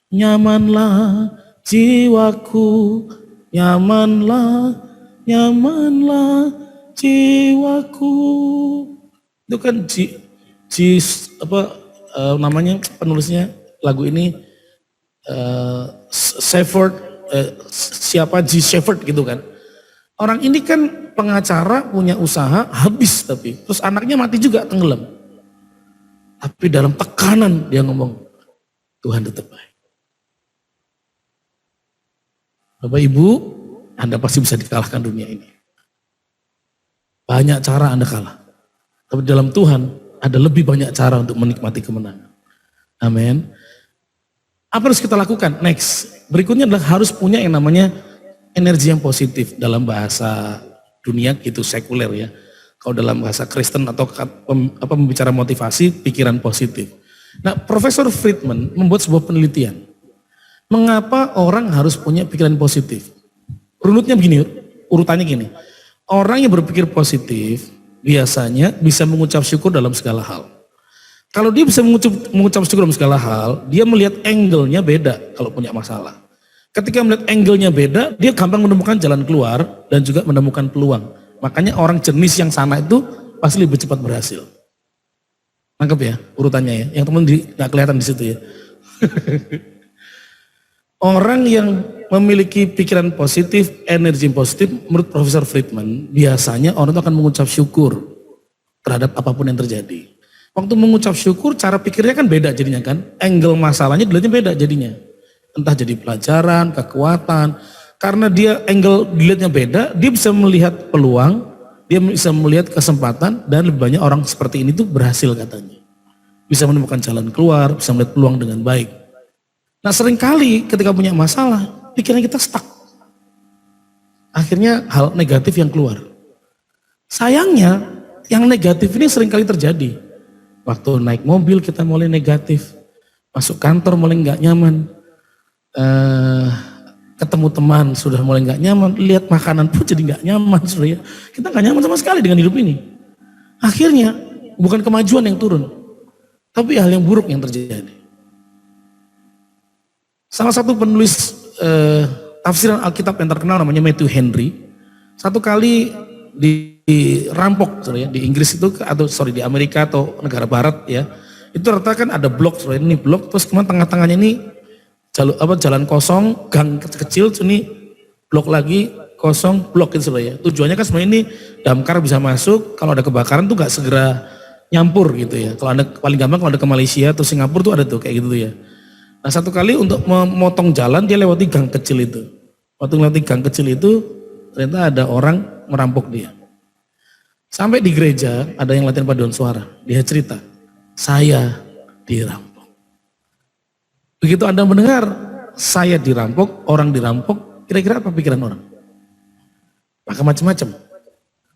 nyamanlah jiwaku, nyamanlah jiwaku. Itu kan namanya penulisnya lagu ini Shepherd, siapa G. Shepherd gitu kan. Orang ini kan pengacara, punya usaha, habis tapi. Terus anaknya mati juga, tenggelam. Tapi dalam tekanan dia ngomong, Tuhan tetap baik. Bapak Ibu, Anda pasti bisa dikalahkan dunia ini. Banyak cara Anda kalah. Tapi dalam Tuhan, ada lebih banyak cara untuk menikmati kemenangan. Amin. Apa harus kita lakukan? Next. Berikutnya adalah harus punya yang namanya energi yang positif. Dalam bahasa dunia gitu sekuler ya. Kalau dalam bahasa Kristen atau membicara motivasi, pikiran positif. Nah, Profesor Friedman membuat sebuah penelitian. Mengapa orang harus punya pikiran positif? Runutnya begini, Urutannya gini, orang yang berpikir positif biasanya bisa mengucap syukur dalam segala hal. Kalau dia bisa mengucap syukur dalam segala hal, dia melihat angle-nya beda kalau punya masalah. Ketika melihat angle-nya beda, dia gampang menemukan jalan keluar dan juga menemukan peluang. Makanya orang jenis yang sana itu pasti lebih cepat berhasil. Nangkep ya urutannya ya, yang teman nggak kelihatan di situ ya. Orang yang memiliki pikiran positif, energi positif, menurut Profesor Friedman, biasanya orang itu akan mengucap syukur terhadap apapun yang terjadi. Waktu mengucap syukur, cara pikirnya kan beda jadinya kan. Angle masalahnya dilihatnya beda jadinya. Entah jadi pelajaran, kekuatan. Karena dia angle dilihatnya beda, dia bisa melihat peluang, dia bisa melihat kesempatan, dan lebih banyak orang seperti ini tuh berhasil katanya. Bisa menemukan jalan keluar, bisa melihat peluang dengan baik. Nah seringkali ketika punya masalah, pikiran kita stuck. Akhirnya hal negatif yang keluar. Sayangnya, yang negatif ini seringkali terjadi. Waktu naik mobil kita mulai negatif. Masuk kantor mulai nggak nyaman. Ketemu teman sudah mulai nggak nyaman. Lihat makanan pun jadi nggak nyaman. Sudah ya. Kita nggak nyaman sama sekali dengan hidup ini. Akhirnya, bukan kemajuan yang turun. Tapi hal yang buruk yang terjadi. Salah satu penulis tafsiran Alkitab yang terkenal namanya Matthew Henry, satu kali dirampok ya, di Inggris itu atau di Amerika atau negara barat ya, itu rata kan ada blok, ini blok, terus kemudian tengah-tengahnya ini jalan kosong, gang kecil, ini blok lagi kosong, blok itu ya. Tujuannya kan sebenarnya ini damkar bisa masuk, kalau ada kebakaran tuh nggak segera nyampur gitu ya. Kalau Anda paling gampang kalau ada ke Malaysia atau Singapura tuh ada tuh kayak gitu ya. Nah satu kali untuk memotong jalan dia lewati gang kecil itu. Waktu lewati gang kecil itu ternyata ada orang merampok dia. Sampai di gereja ada yang latihan paduan suara. Dia cerita, saya dirampok. Begitu Anda mendengar saya dirampok, orang dirampok, kira-kira apa pikiran orang? Maka macam-macam.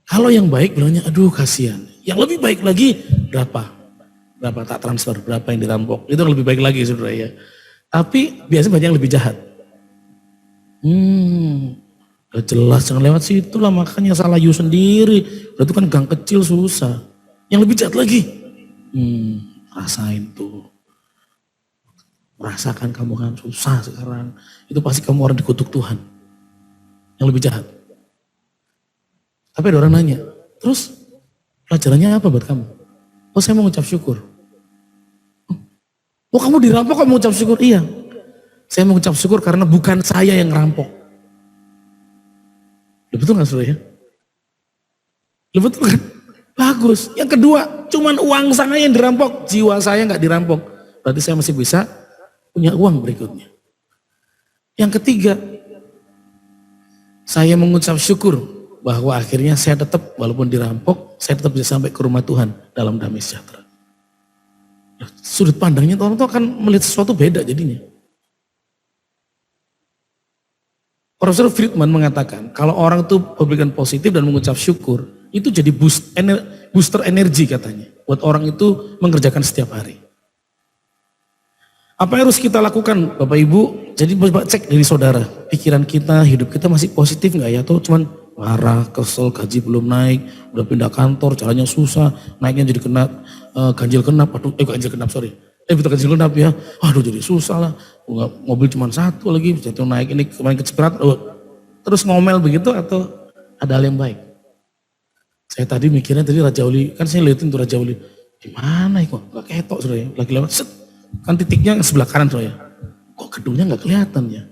Kalau yang baik bilangnya aduh kasihan. Yang lebih baik lagi berapa tak transfer, berapa yang dirampok. Itu lebih baik lagi saudara ya. Tapi biasanya banyak yang lebih jahat. Udah jelas jangan lewat situ lah, makanya salah you sendiri. Itu kan gang kecil susah. Yang lebih jahat lagi. Rasain tuh. Merasakan kamu kan susah sekarang. Itu pasti kamu orang dikutuk Tuhan. Yang lebih jahat. Tapi ada orang nanya, terus pelajarannya apa buat kamu? Oh saya mau ngucap syukur. Oh kamu dirampok kamu mengucap syukur? Iya. Saya mengucap syukur karena bukan saya yang rampok. Betul gak saudara ya? Betul kan? Bagus. Yang kedua, cuman uang saya yang dirampok, jiwa saya gak dirampok. Berarti saya masih bisa punya uang berikutnya. Yang ketiga, saya mengucap syukur bahwa akhirnya saya tetap walaupun dirampok, saya tetap bisa sampai ke rumah Tuhan dalam damai sejahtera. Sudut pandangnya orang itu akan melihat sesuatu beda jadinya. Profesor Friedman mengatakan kalau orang itu berpikiran positif dan mengucap syukur itu jadi booster energi katanya buat orang itu mengerjakan setiap hari. Apa yang harus kita lakukan Bapak Ibu? Jadi coba cek diri saudara, pikiran kita, hidup kita masih positif nggak ya? Atau cuman marah, kesel, gaji belum naik, udah pindah kantor, jalannya susah, naiknya jadi kena ganjil genap, betul ganjil genap ya, aduh jadi susah lah, mobil cuma satu lagi, jatuh naik ini kemarin keceperat, terus ngomel begitu atau ada hal yang baik? Saya tadi mikirnya tadi Raja Uli, kan saya liatin tuh Raja Uli, gimana ya kok gak ketok saudara ya, lagi lewat set, kan titiknya sebelah kanan saudara ya, kok gedungnya gak kelihatan ya.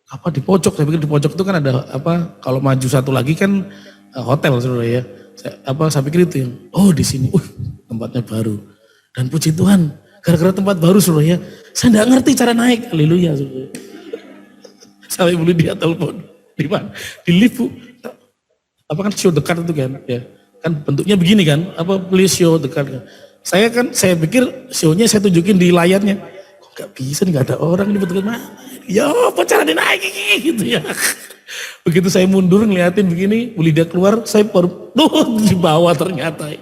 Apa di pojok, saya pikir di pojok itu kan ada apa, kalau maju satu lagi kan hotel saudara ya. Saya pikir itu yang, oh di sini, tempatnya baru. Dan puji Tuhan, gara-gara tempat baru saudara ya, saya nggak ngerti cara naik, haleluya saudara. Sampai beli dia telepon, di mana? Di lift bu, apa kan show dekat itu kan, ya kan bentuknya begini kan, apa beli show dekat kan. Saya pikir show-nya saya tunjukin di layarnya, kok nggak bisa nih, nggak ada orang ini betul mana? Ya apa cara dinaik gitu ya. Begitu saya mundur ngeliatin begini, Bu Lydia keluar, saya baru di bawah ternyata.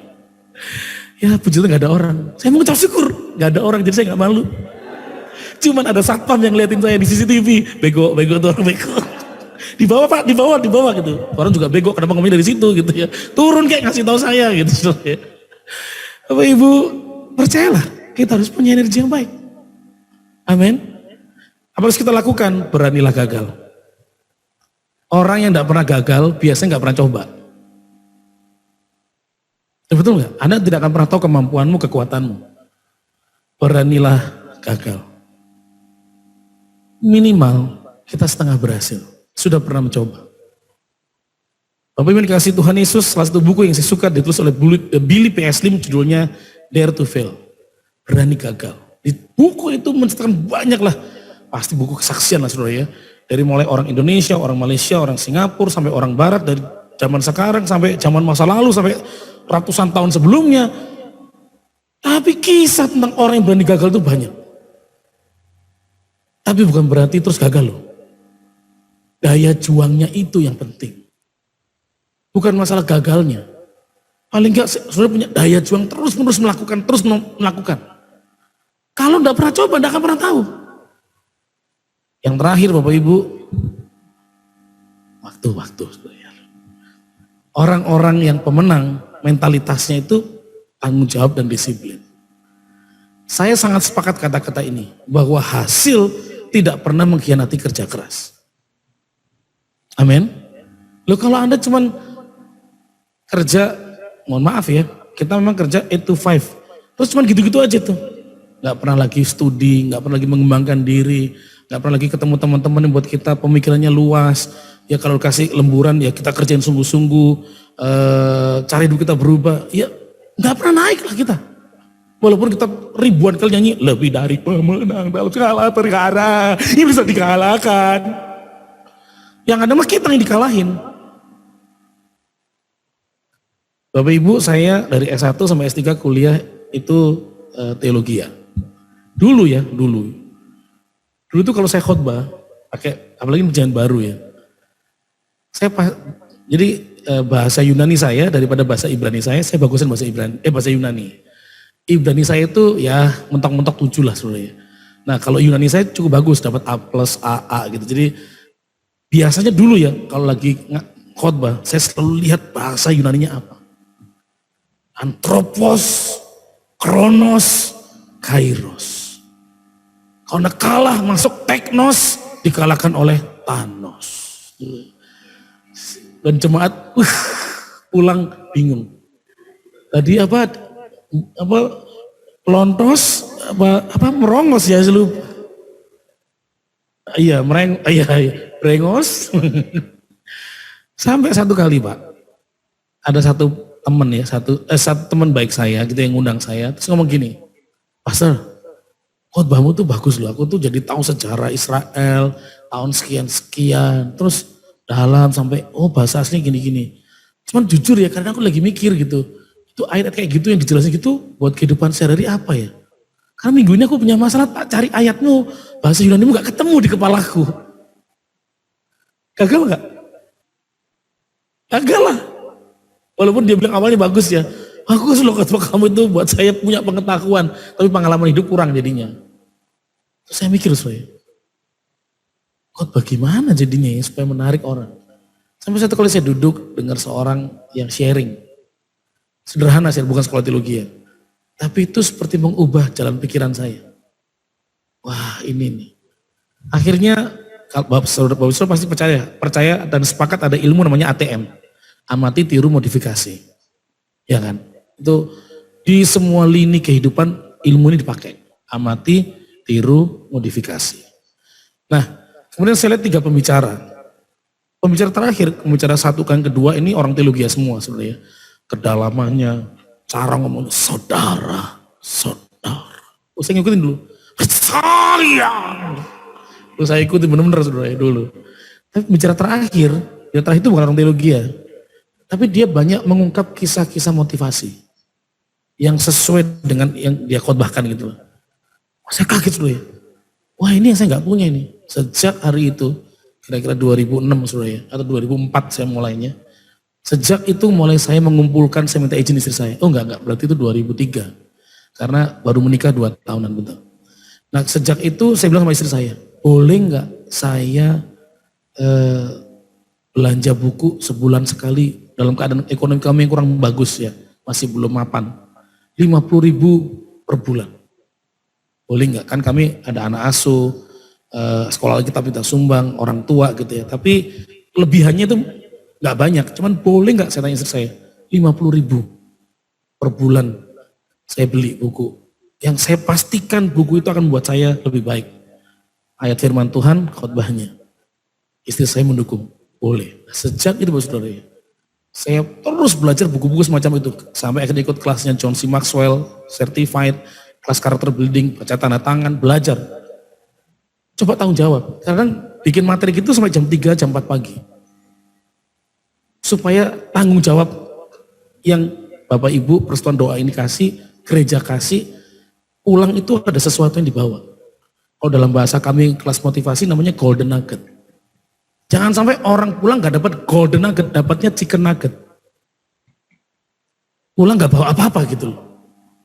Ya puji Tuhan gak ada orang. Saya mengucap syukur, gak ada orang jadi saya gak malu. Cuman ada satpam yang ngeliatin saya di CCTV, bego tuh orang bego. Di bawah Pak, di bawah gitu. Orang juga bego, kenapa ngomongnya dari situ gitu ya. Turun kayak ngasih tahu saya gitu. Ya. Bapak Ibu, percayalah, kita harus punya energi yang baik. Amin. Apa harus kita lakukan? Beranilah gagal. Orang yang tidak pernah gagal, biasanya nggak pernah coba. Ya, betul nggak? Anda tidak akan pernah tahu kemampuanmu, kekuatanmu. Beranilah gagal. Minimal kita setengah berhasil. Sudah pernah mencoba. Bapak Ibu dikasih Tuhan Yesus, salah satu buku yang saya suka ditulis oleh Billy P.S. Lim, judulnya Dare to Fail. Berani gagal. Di buku itu menceritakan banyak lah. Pasti buku kesaksian lah saudara ya. Dari mulai orang Indonesia, orang Malaysia, orang Singapura, sampai orang Barat, dari zaman sekarang sampai zaman masa lalu, sampai ratusan tahun sebelumnya. Tapi kisah tentang orang yang berani gagal itu banyak. Tapi bukan berarti terus gagal loh. Daya juangnya itu yang penting. Bukan masalah gagalnya. Paling enggak saudara punya daya juang terus melakukan. Kalau enggak pernah coba, enggak akan pernah tahu. Yang terakhir Bapak Ibu, waktu. Orang-orang yang pemenang, mentalitasnya itu tanggung jawab dan disiplin. Saya sangat sepakat kata-kata ini, bahwa hasil tidak pernah mengkhianati kerja keras. Amin. Loh kalau Anda cuman kerja, mohon maaf ya, kita memang kerja 8 to 5. Terus cuman gitu-gitu aja tuh. Gak pernah lagi studi, gak pernah lagi mengembangkan diri, gak pernah lagi ketemu teman-teman yang buat kita pemikirannya luas. Ya kalau kasih lemburan ya kita kerjain sungguh-sungguh, cari hidup kita berubah. Ya gak pernah naik lah kita. Walaupun kita ribuan kali nyanyi, lebih dari pemenang dalam segala perkara, ini bisa dikalahkan. Yang ada mah kita yang dikalahin. Bapak Ibu, saya dari S1 sampai S3 kuliah itu teologi ya. Dulu tuh kalau saya khotbah, pakai apalagi perjanjian baru ya. Jadi bahasa Yunani saya daripada bahasa Ibrani saya bagusan bahasa Yunani. Ibrani saya itu ya mentok-mentok 7 lah sebenarnya. Nah kalau Yunani saya cukup bagus, dapat A+, AA gitu. Jadi biasanya dulu ya kalau lagi khotbah, saya selalu lihat bahasa Yunaninya apa. Anthropos, Kronos, Kairos. Kalau nak kalah masuk teknos, dikalahkan oleh Thanos. Dan jemaat pulang bingung. Tadi apa pelontos apa merongos ya selalu. Iya, brengos. Sampai satu kali Pak, ada satu teman ya, satu teman baik saya gitu yang ngundang saya, terus ngomong gini, Pastor, khotbahmu tuh bagus loh, aku tuh jadi tahu sejarah Israel, tahun sekian-sekian, terus dalam sampai, oh bahasa asli gini-gini. Cuman jujur ya, karena aku lagi mikir gitu, itu ayat kayak gitu yang dijelasin gitu, buat kehidupan sehari-hari apa ya? Karena minggu ini aku punya masalah, tak cari ayatmu, bahasa Yunanimu gak ketemu di kepalaku. Gagal gak? Gagal lah. Walaupun dia bilang awalnya bagus ya, bagus loh khotbah kamu itu buat saya punya pengetahuan, tapi pengalaman hidup kurang jadinya. Terus saya mikir khotbah gimana jadinya ya supaya menarik orang. Sampai satu kali saya duduk dengar seorang yang sharing, sederhana sih, bukan sekolah teologi ya, tapi itu seperti mengubah jalan pikiran saya. Wah ini nih. Akhirnya Bapak Saudara pasti percaya dan sepakat ada ilmu namanya ATM. Amati, tiru, modifikasi. Ya kan? Itu di semua lini kehidupan ilmu ini dipakai. Amati, tiru, modifikasi. Nah, kemudian saya lihat 3 pembicara. Pembicara terakhir, pembicara 1 kan kedua ini orang teologi semua sebenarnya. Kedalamannya, cara ngomong saudara. Saya ngikutin dulu. Terus saya ikutin benar-benar saudara dulu. Tapi pembicara terakhir, yang terakhir itu bukan orang teologi ya. Tapi dia banyak mengungkap kisah-kisah motivasi yang sesuai dengan yang dia khotbahkan gitu. Saya kaget dulu ya. Wah ini yang saya nggak punya ini. Sejak hari itu, kira-kira 2006 saudara ya, atau 2004 saya mulainya. Sejak itu mulai saya mengumpulkan, saya minta izin istri saya. Oh enggak, berarti itu 2003. Karena baru menikah 2 tahunan betul. Nah sejak itu saya bilang sama istri saya, boleh nggak saya belanja buku sebulan sekali dalam keadaan ekonomi kami yang kurang bagus ya, masih belum mapan. 50.000 per bulan. Boleh nggak? Kan kami ada anak asuh, sekolah kita minta sumbang, orang tua gitu ya. Tapi kelebihannya itu nggak banyak. Cuman boleh nggak saya tanya istri saya, 50.000 per bulan saya beli buku. Yang saya pastikan buku itu akan membuat saya lebih baik. Ayat firman Tuhan, khotbahnya. Istri saya mendukung, boleh. Sejak itu saudara ya, saya terus belajar buku-buku semacam itu. Sampai akhirnya ikut kelasnya John C. Maxwell, certified, kelas karakter building, baca tanda tangan, belajar. Coba tanggung jawab. Kadang bikin materi gitu sampai jam 3, jam 4 pagi. Supaya tanggung jawab yang Bapak Ibu persatuan doa ini kasih, gereja kasih, pulang itu ada sesuatu yang dibawa. Kalau dalam bahasa kami kelas motivasi namanya golden nugget. Jangan sampai orang pulang gak dapat golden nugget, dapatnya chicken nugget. Pulang gak bawa apa-apa gitu loh.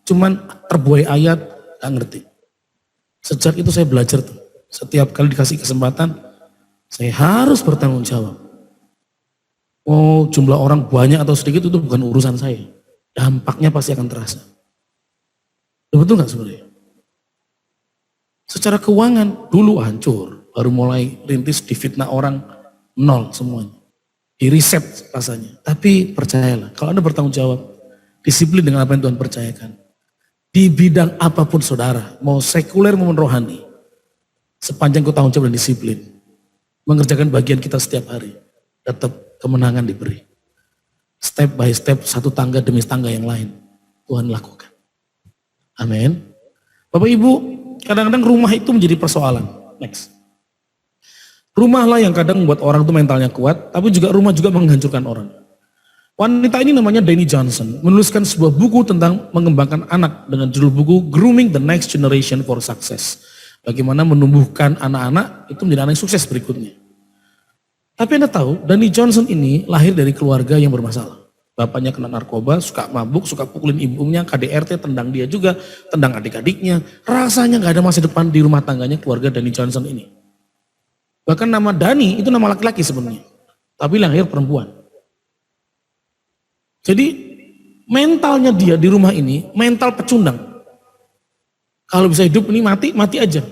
Cuman terbuai ayat, gak ngerti. Sejak itu saya belajar tuh. Setiap kali dikasih kesempatan, saya harus bertanggung jawab. Oh, jumlah orang banyak atau sedikit itu bukan urusan saya. Dampaknya pasti akan terasa. Betul gak sebenarnya? Secara keuangan dulu hancur. Baru mulai rintis difitnah orang, nol semuanya. Di riset rasanya. Tapi percayalah, kalau Anda bertanggung jawab, disiplin dengan apa yang Tuhan percayakan. Di bidang apapun saudara, mau sekuler maupun rohani, sepanjang kau tanggung jawab dan disiplin, mengerjakan bagian kita setiap hari, tetap kemenangan diberi. Step by step, satu tangga demi tangga yang lain, Tuhan lakukan. Amin. Bapak Ibu, kadang-kadang rumah itu menjadi persoalan. Next. Rumahlah yang kadang membuat orang itu mentalnya kuat, tapi juga rumah juga menghancurkan orang. Wanita ini namanya Dani Johnson, menuliskan sebuah buku tentang mengembangkan anak dengan judul buku Grooming the Next Generation for Success. Bagaimana menumbuhkan anak-anak itu menjadi anak yang sukses berikutnya. Tapi Anda tahu, Dani Johnson ini lahir dari keluarga yang bermasalah. Bapaknya kena narkoba, suka mabuk, suka pukulin ibunya, KDRT, tendang dia juga, tendang adik-adiknya. Rasanya gak ada masa depan di rumah tangganya keluarga Dani Johnson ini. Bahkan nama Dani itu nama laki-laki sebenarnya. Tapi lahir perempuan. Jadi mentalnya dia di rumah ini, mental pecundang. Kalau bisa hidup ini mati, mati aja.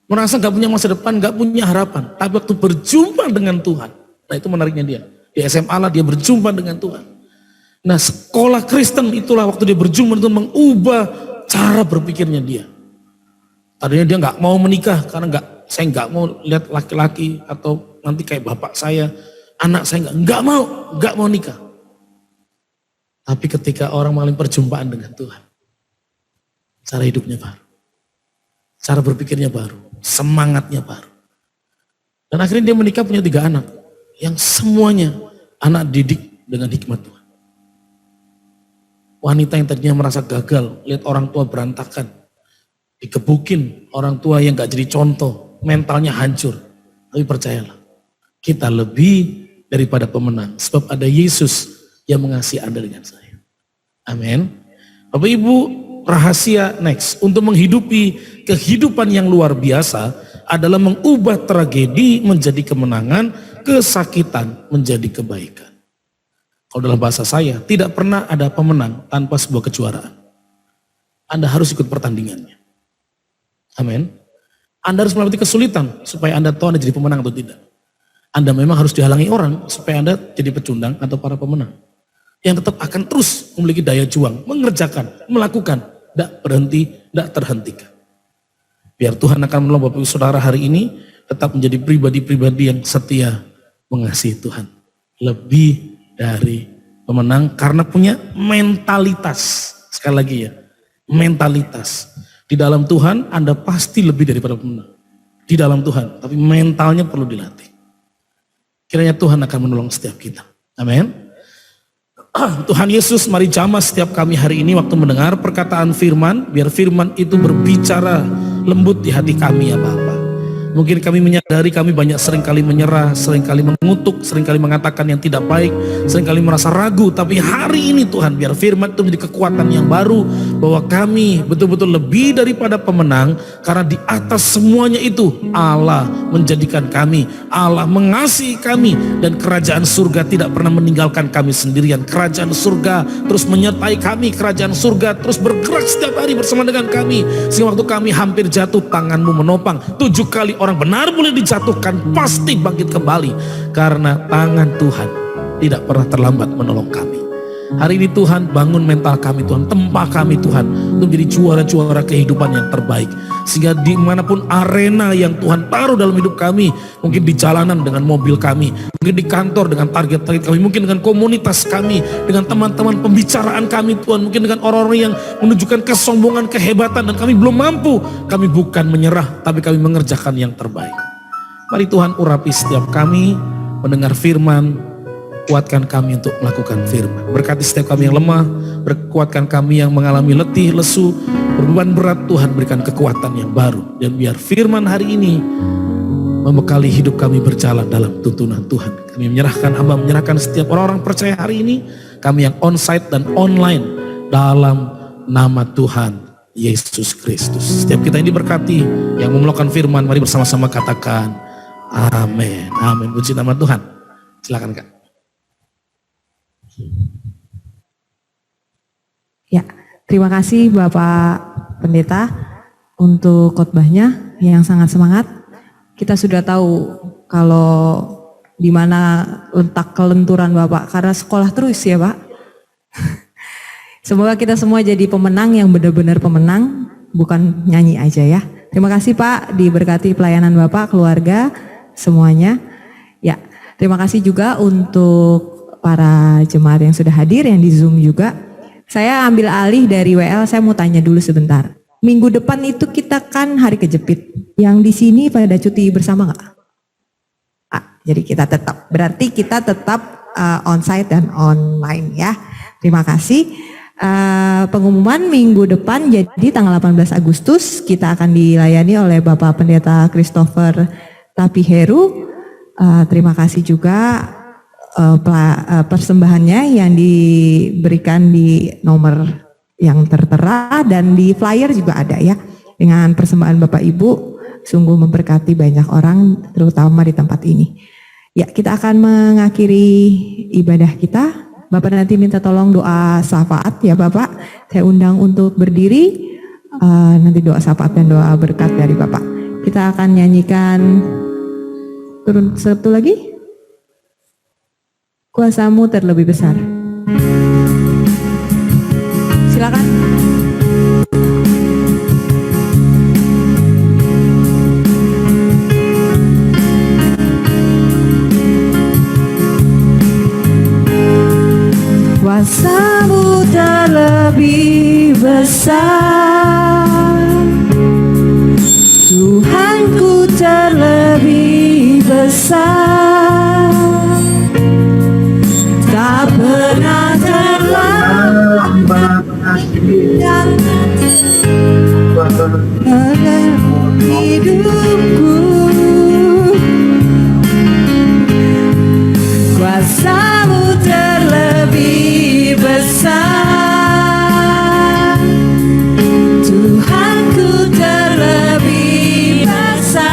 Merasa gak punya masa depan, gak punya harapan. Tapi waktu berjumpa dengan Tuhan, nah itu menariknya dia. Di SMA lah dia berjumpa dengan Tuhan. Nah sekolah Kristen itulah waktu dia berjumpa itu mengubah cara berpikirnya dia. Tadinya dia gak mau menikah karena saya nggak mau lihat laki-laki atau nanti kayak bapak saya, anak saya nggak mau nikah. Tapi ketika orang mengalami perjumpaan dengan Tuhan, cara hidupnya baru, cara berpikirnya baru, semangatnya baru. Dan akhirnya dia menikah punya 3 anak, yang semuanya anak didik dengan hikmat Tuhan. Wanita yang tadinya merasa gagal, lihat orang tua berantakan, dikebukin orang tua yang gak jadi contoh, mentalnya hancur. Tapi percayalah, kita lebih daripada pemenang. Sebab ada Yesus yang mengasihi Anda dengan saya. Amin. Bapak Ibu, rahasia next. Untuk menghidupi kehidupan yang luar biasa adalah mengubah tragedi menjadi kemenangan, kesakitan menjadi kebaikan. Kalau dalam bahasa saya, tidak pernah ada pemenang tanpa sebuah kejuaraan. Anda harus ikut pertandingannya. Amin. Anda harus melewati kesulitan supaya Anda tahu Anda jadi pemenang atau tidak. Anda memang harus dihalangi orang supaya Anda jadi pecundang atau para pemenang. Yang tetap akan terus memiliki daya juang, mengerjakan, melakukan, tidak berhenti, tidak terhentikan. Biar Tuhan akan menolong Bapak Ibu Saudara hari ini tetap menjadi pribadi-pribadi yang setia mengasihi Tuhan. Lebih dari pemenang karena punya mentalitas. Sekali lagi ya, mentalitas. Di dalam Tuhan Anda pasti lebih daripada pemenang. Di dalam Tuhan, tapi mentalnya perlu dilatih. Kiranya Tuhan akan menolong setiap kita. Amin. Tuhan Yesus, mari jamah setiap kami hari ini waktu mendengar perkataan firman, biar firman itu berbicara lembut di hati kami ya Bapa. Mungkin kami menyadari kami banyak seringkali menyerah, seringkali mengutuk, seringkali mengatakan yang tidak baik, seringkali merasa ragu. Tapi hari ini Tuhan, biar firman itu menjadi kekuatan yang baru, bahwa kami betul-betul lebih daripada pemenang, karena di atas semuanya itu Allah menjadikan kami, Allah mengasihi kami, dan kerajaan surga tidak pernah meninggalkan kami sendirian. Kerajaan surga terus menyertai kami, kerajaan surga terus bergerak setiap hari bersama dengan kami, sehingga waktu kami hampir jatuh, tanganmu menopang. 7 kali orang benar boleh dijatuhkan, pasti bangkit kembali, karena tangan Tuhan tidak pernah terlambat menolong kami. Hari ini Tuhan, bangun mental kami Tuhan, tempa kami Tuhan untuk menjadi juara-juara kehidupan yang terbaik, sehingga dimanapun arena yang Tuhan taruh dalam hidup kami, mungkin di jalanan dengan mobil kami, mungkin di kantor dengan target-target kami, mungkin dengan komunitas kami, dengan teman-teman pembicaraan kami Tuhan, mungkin dengan orang-orang yang menunjukkan kesombongan, kehebatan, dan kami belum mampu, kami bukan menyerah, tapi kami mengerjakan yang terbaik. Mari Tuhan urapi setiap kami mendengar firman, kuatkan kami untuk melakukan firman. Berkati setiap kami yang lemah, berkuatkan kami yang mengalami letih, lesu, berbeban berat. Tuhan berikan kekuatan yang baru, dan biar firman hari ini membekali hidup kami berjalan dalam tuntunan Tuhan. Kami menyerahkan, hamba menyerahkan setiap orang-orang percaya hari ini, kami yang onsite dan online, dalam nama Tuhan Yesus Kristus. Setiap kita ini diberkati, yang mau melakukan firman, mari bersama-sama katakan amin. Amin. Puji nama Tuhan. Silakan Kak. Ya, terima kasih Bapak Pendeta untuk khotbahnya yang sangat semangat. Kita sudah tahu kalau di mana letak kelenturan Bapak, karena sekolah terus ya Pak. Semoga kita semua jadi pemenang yang benar-benar pemenang, bukan nyanyi aja ya. Terima kasih Pak, diberkati pelayanan Bapak, keluarga, semuanya. Ya, terima kasih juga untuk para jemaat yang sudah hadir, yang di Zoom juga. Saya ambil alih dari WL, saya mau tanya dulu sebentar. Minggu depan itu kita kan hari kejepit. Yang di sini pada cuti bersama nggak? Jadi kita tetap, berarti kita tetap onsite dan online ya. Terima kasih. Pengumuman minggu depan, jadi tanggal 18 Agustus kita akan dilayani oleh Bapak Pendeta Christopher Tapiheru. Terima kasih juga persembahannya yang diberikan di nomor yang tertera, dan di flyer juga ada ya, dengan persembahan Bapak Ibu sungguh memberkati banyak orang, terutama di tempat ini. Ya, kita akan mengakhiri ibadah kita. Bapak nanti minta tolong doa syafaat ya Bapak. Saya undang untuk berdiri, nanti doa syafaat dan doa berkat dari Bapak. Kita akan nyanyikan, turun satu lagi, Kuasamu Terlebih Besar. Silakan. Kuasamu terlebih besar, Tuhanku terlebih besar. Tak pernah terlambat dan dalam hidupku. Kuasamu terlebih besar, Tuhanku terlebih besar.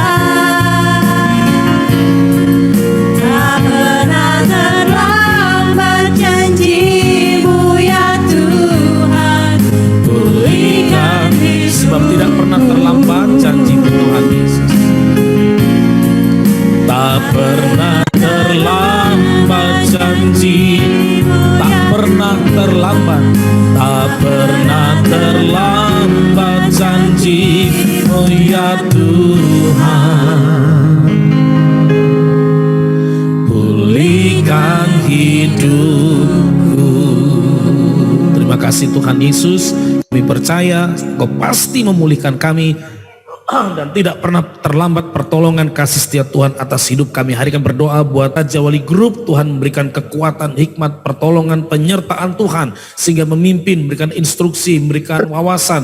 Tak pernah terlambat janji-Mu ya Tuhan, pulihkan hidupku. Sebab tidak pernah terlambat janji Tuhan Yesus. Tak pernah terlambat janji, tak pernah terlambat, tak pernah terlambat janji, oh ya Tuhan, pulihkan hidupku. Terima kasih Tuhan Yesus, kami percaya Kau pasti memulihkan kami, dan tidak pernah terlambat pertolongan kasih setia Tuhan atas hidup kami. Hari kan berdoa buat Raja Wali Group, Tuhan memberikan kekuatan, hikmat, pertolongan, penyertaan Tuhan, sehingga memimpin, memberikan instruksi, memberikan wawasan,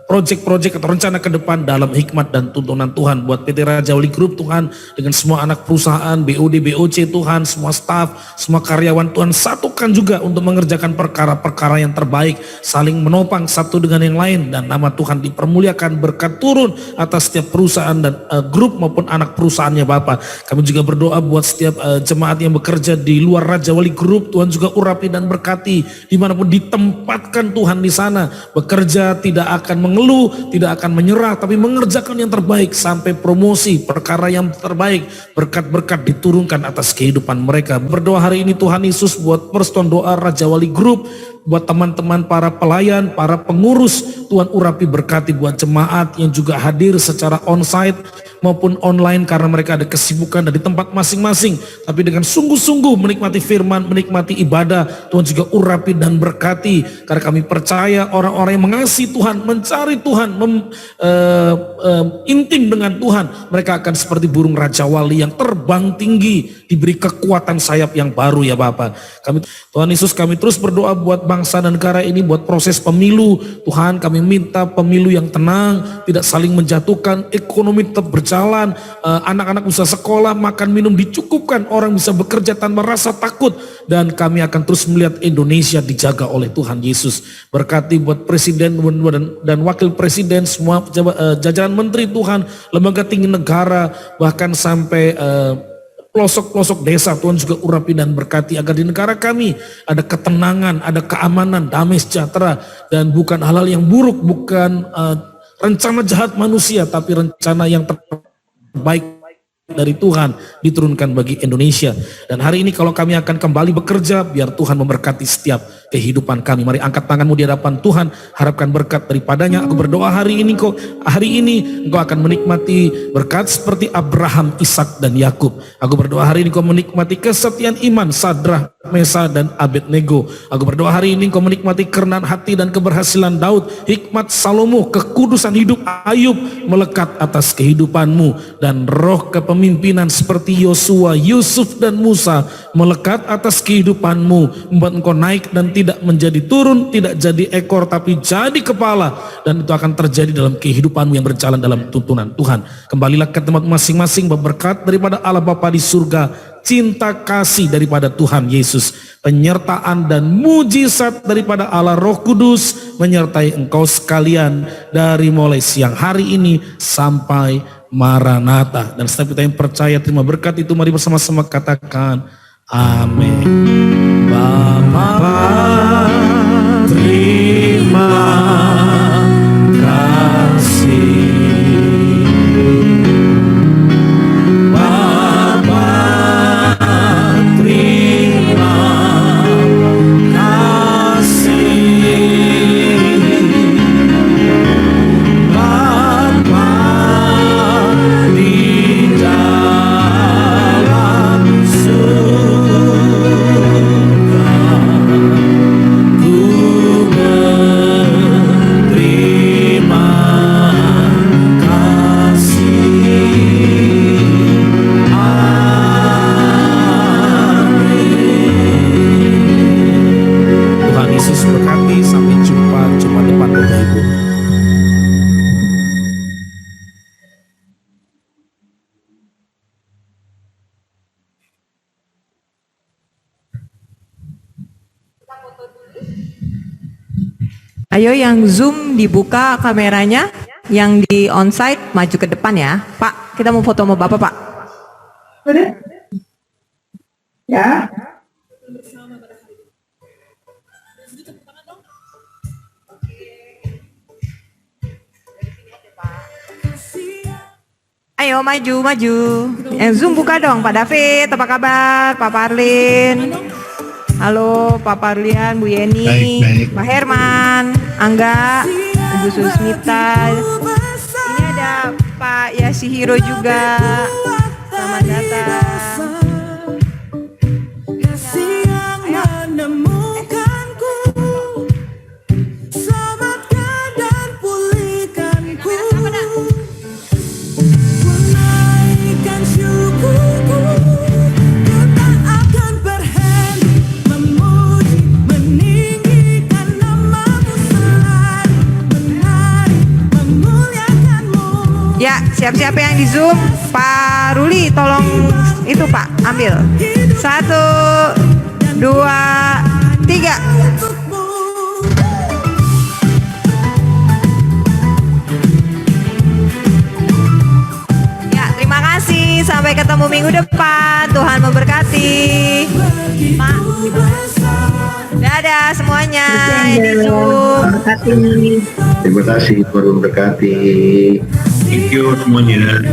project-project atau rencana ke depan dalam hikmat dan tuntunan Tuhan buat PT Raja Wali Group Tuhan, dengan semua anak perusahaan, BOD, BOC Tuhan, semua staf, semua karyawan Tuhan, satukan juga untuk mengerjakan perkara-perkara yang terbaik, saling menopang satu dengan yang lain, dan nama Tuhan dipermuliakan, berkat turun atas setiap perusahaan dan grup maupun anak perusahaannya Bapak. Kami juga berdoa buat setiap jemaat yang bekerja di luar Raja Wali Group, Tuhan juga urapi dan berkati dimanapun ditempatkan Tuhan di sana, bekerja tidak akan mengeluh, tidak akan menyerah, tapi mengerjakan yang terbaik sampai promosi, perkara yang terbaik, berkat-berkat diturunkan atas kehidupan mereka. Berdoa hari ini Tuhan Yesus buat Persatuan Doa Raja Wali Group, buat teman-teman para pelayan, para pengurus, Tuhan urapi berkati buat jemaat yang juga hadir secara onsite maupun online karena mereka ada kesibukan dari tempat masing-masing, tapi dengan sungguh-sungguh menikmati firman, menikmati ibadah, Tuhan juga urapi dan berkati, karena kami percaya orang-orang yang mengasihi Tuhan, mencari Tuhan, intim dengan Tuhan, mereka akan seperti burung Raja Wali yang terbang tinggi, diberi kekuatan sayap yang baru ya Bapak. Tuhan Yesus, kami terus berdoa buat bangsa dan negara ini, buat proses pemilu. Tuhan, kami minta pemilu yang tenang, tidak saling menjatuhkan, ekonomi tetap berjalan, anak-anak bisa sekolah, makan minum dicukupkan, orang bisa bekerja tanpa rasa takut, dan kami akan terus melihat Indonesia dijaga oleh Tuhan Yesus. Berkati buat presiden dan wakil presiden, semua jajaran menteri Tuhan, lembaga tinggi negara, bahkan sampai pelosok-pelosok desa, Tuhan juga urapi dan berkati agar di negara kami ada ketenangan, ada keamanan, damai sejahtera, dan bukan hal-hal yang buruk, bukan rencana jahat manusia, tapi rencana yang terbaik dari Tuhan diturunkan bagi Indonesia. Dan hari ini kalau kami akan kembali bekerja, biar Tuhan memberkati setiap kehidupan kami. Mari angkat tanganmu di hadapan Tuhan, harapkan berkat daripadanya. Aku berdoa hari ini engkau akan menikmati berkat seperti Abraham, Ishak dan Yakub. Aku berdoa hari ini engkau menikmati kesetiaan iman Sadrah, Mesa dan Abednego. Aku berdoa hari ini engkau menikmati kerendahan hati dan keberhasilan Daud, hikmat Salomo, kekudusan hidup Ayub melekat atas kehidupanmu, dan roh kepemimpinan seperti Yosua, Yusuf dan Musa melekat atas kehidupanmu, membuat engkau naik dan tidak menjadi turun, tidak jadi ekor tapi jadi kepala, dan itu akan terjadi dalam kehidupanmu yang berjalan dalam tuntunan Tuhan. Kembalilah ke tempat masing-masing, berkat daripada Allah Bapa di surga, cinta kasih daripada Tuhan Yesus, penyertaan dan mujizat daripada Allah Roh Kudus menyertai engkau sekalian dari mulai siang hari ini sampai Maranatha. Dan setiap kita yang percaya terima berkat itu, mari bersama-sama katakan amin. Bapa, terima kasih. Ayo yang Zoom dibuka kameranya, yang di onsite maju ke depan ya. Pak, kita mau foto sama Bapak, Pak. Ya. Ayo maju. Yang Zoom buka dong, Pak David, apa kabar? Pak Parlin. Halo Pak Parlian, Bu Yeni, Baik. Pak Herman, Angga, Bu Susmita. Ini ada Pak Yashihiro juga. Selamat datang. siap-siap yang di Zoom. Pak Ruli tolong itu Pak, ambil. 1, 2, 3. Ya, terima kasih. Sampai ketemu minggu depan. Tuhan memberkati. Pak. Dadah semuanya yang di Zoom. Terima kasih, Tuhan memberkati. Thank you semuanya.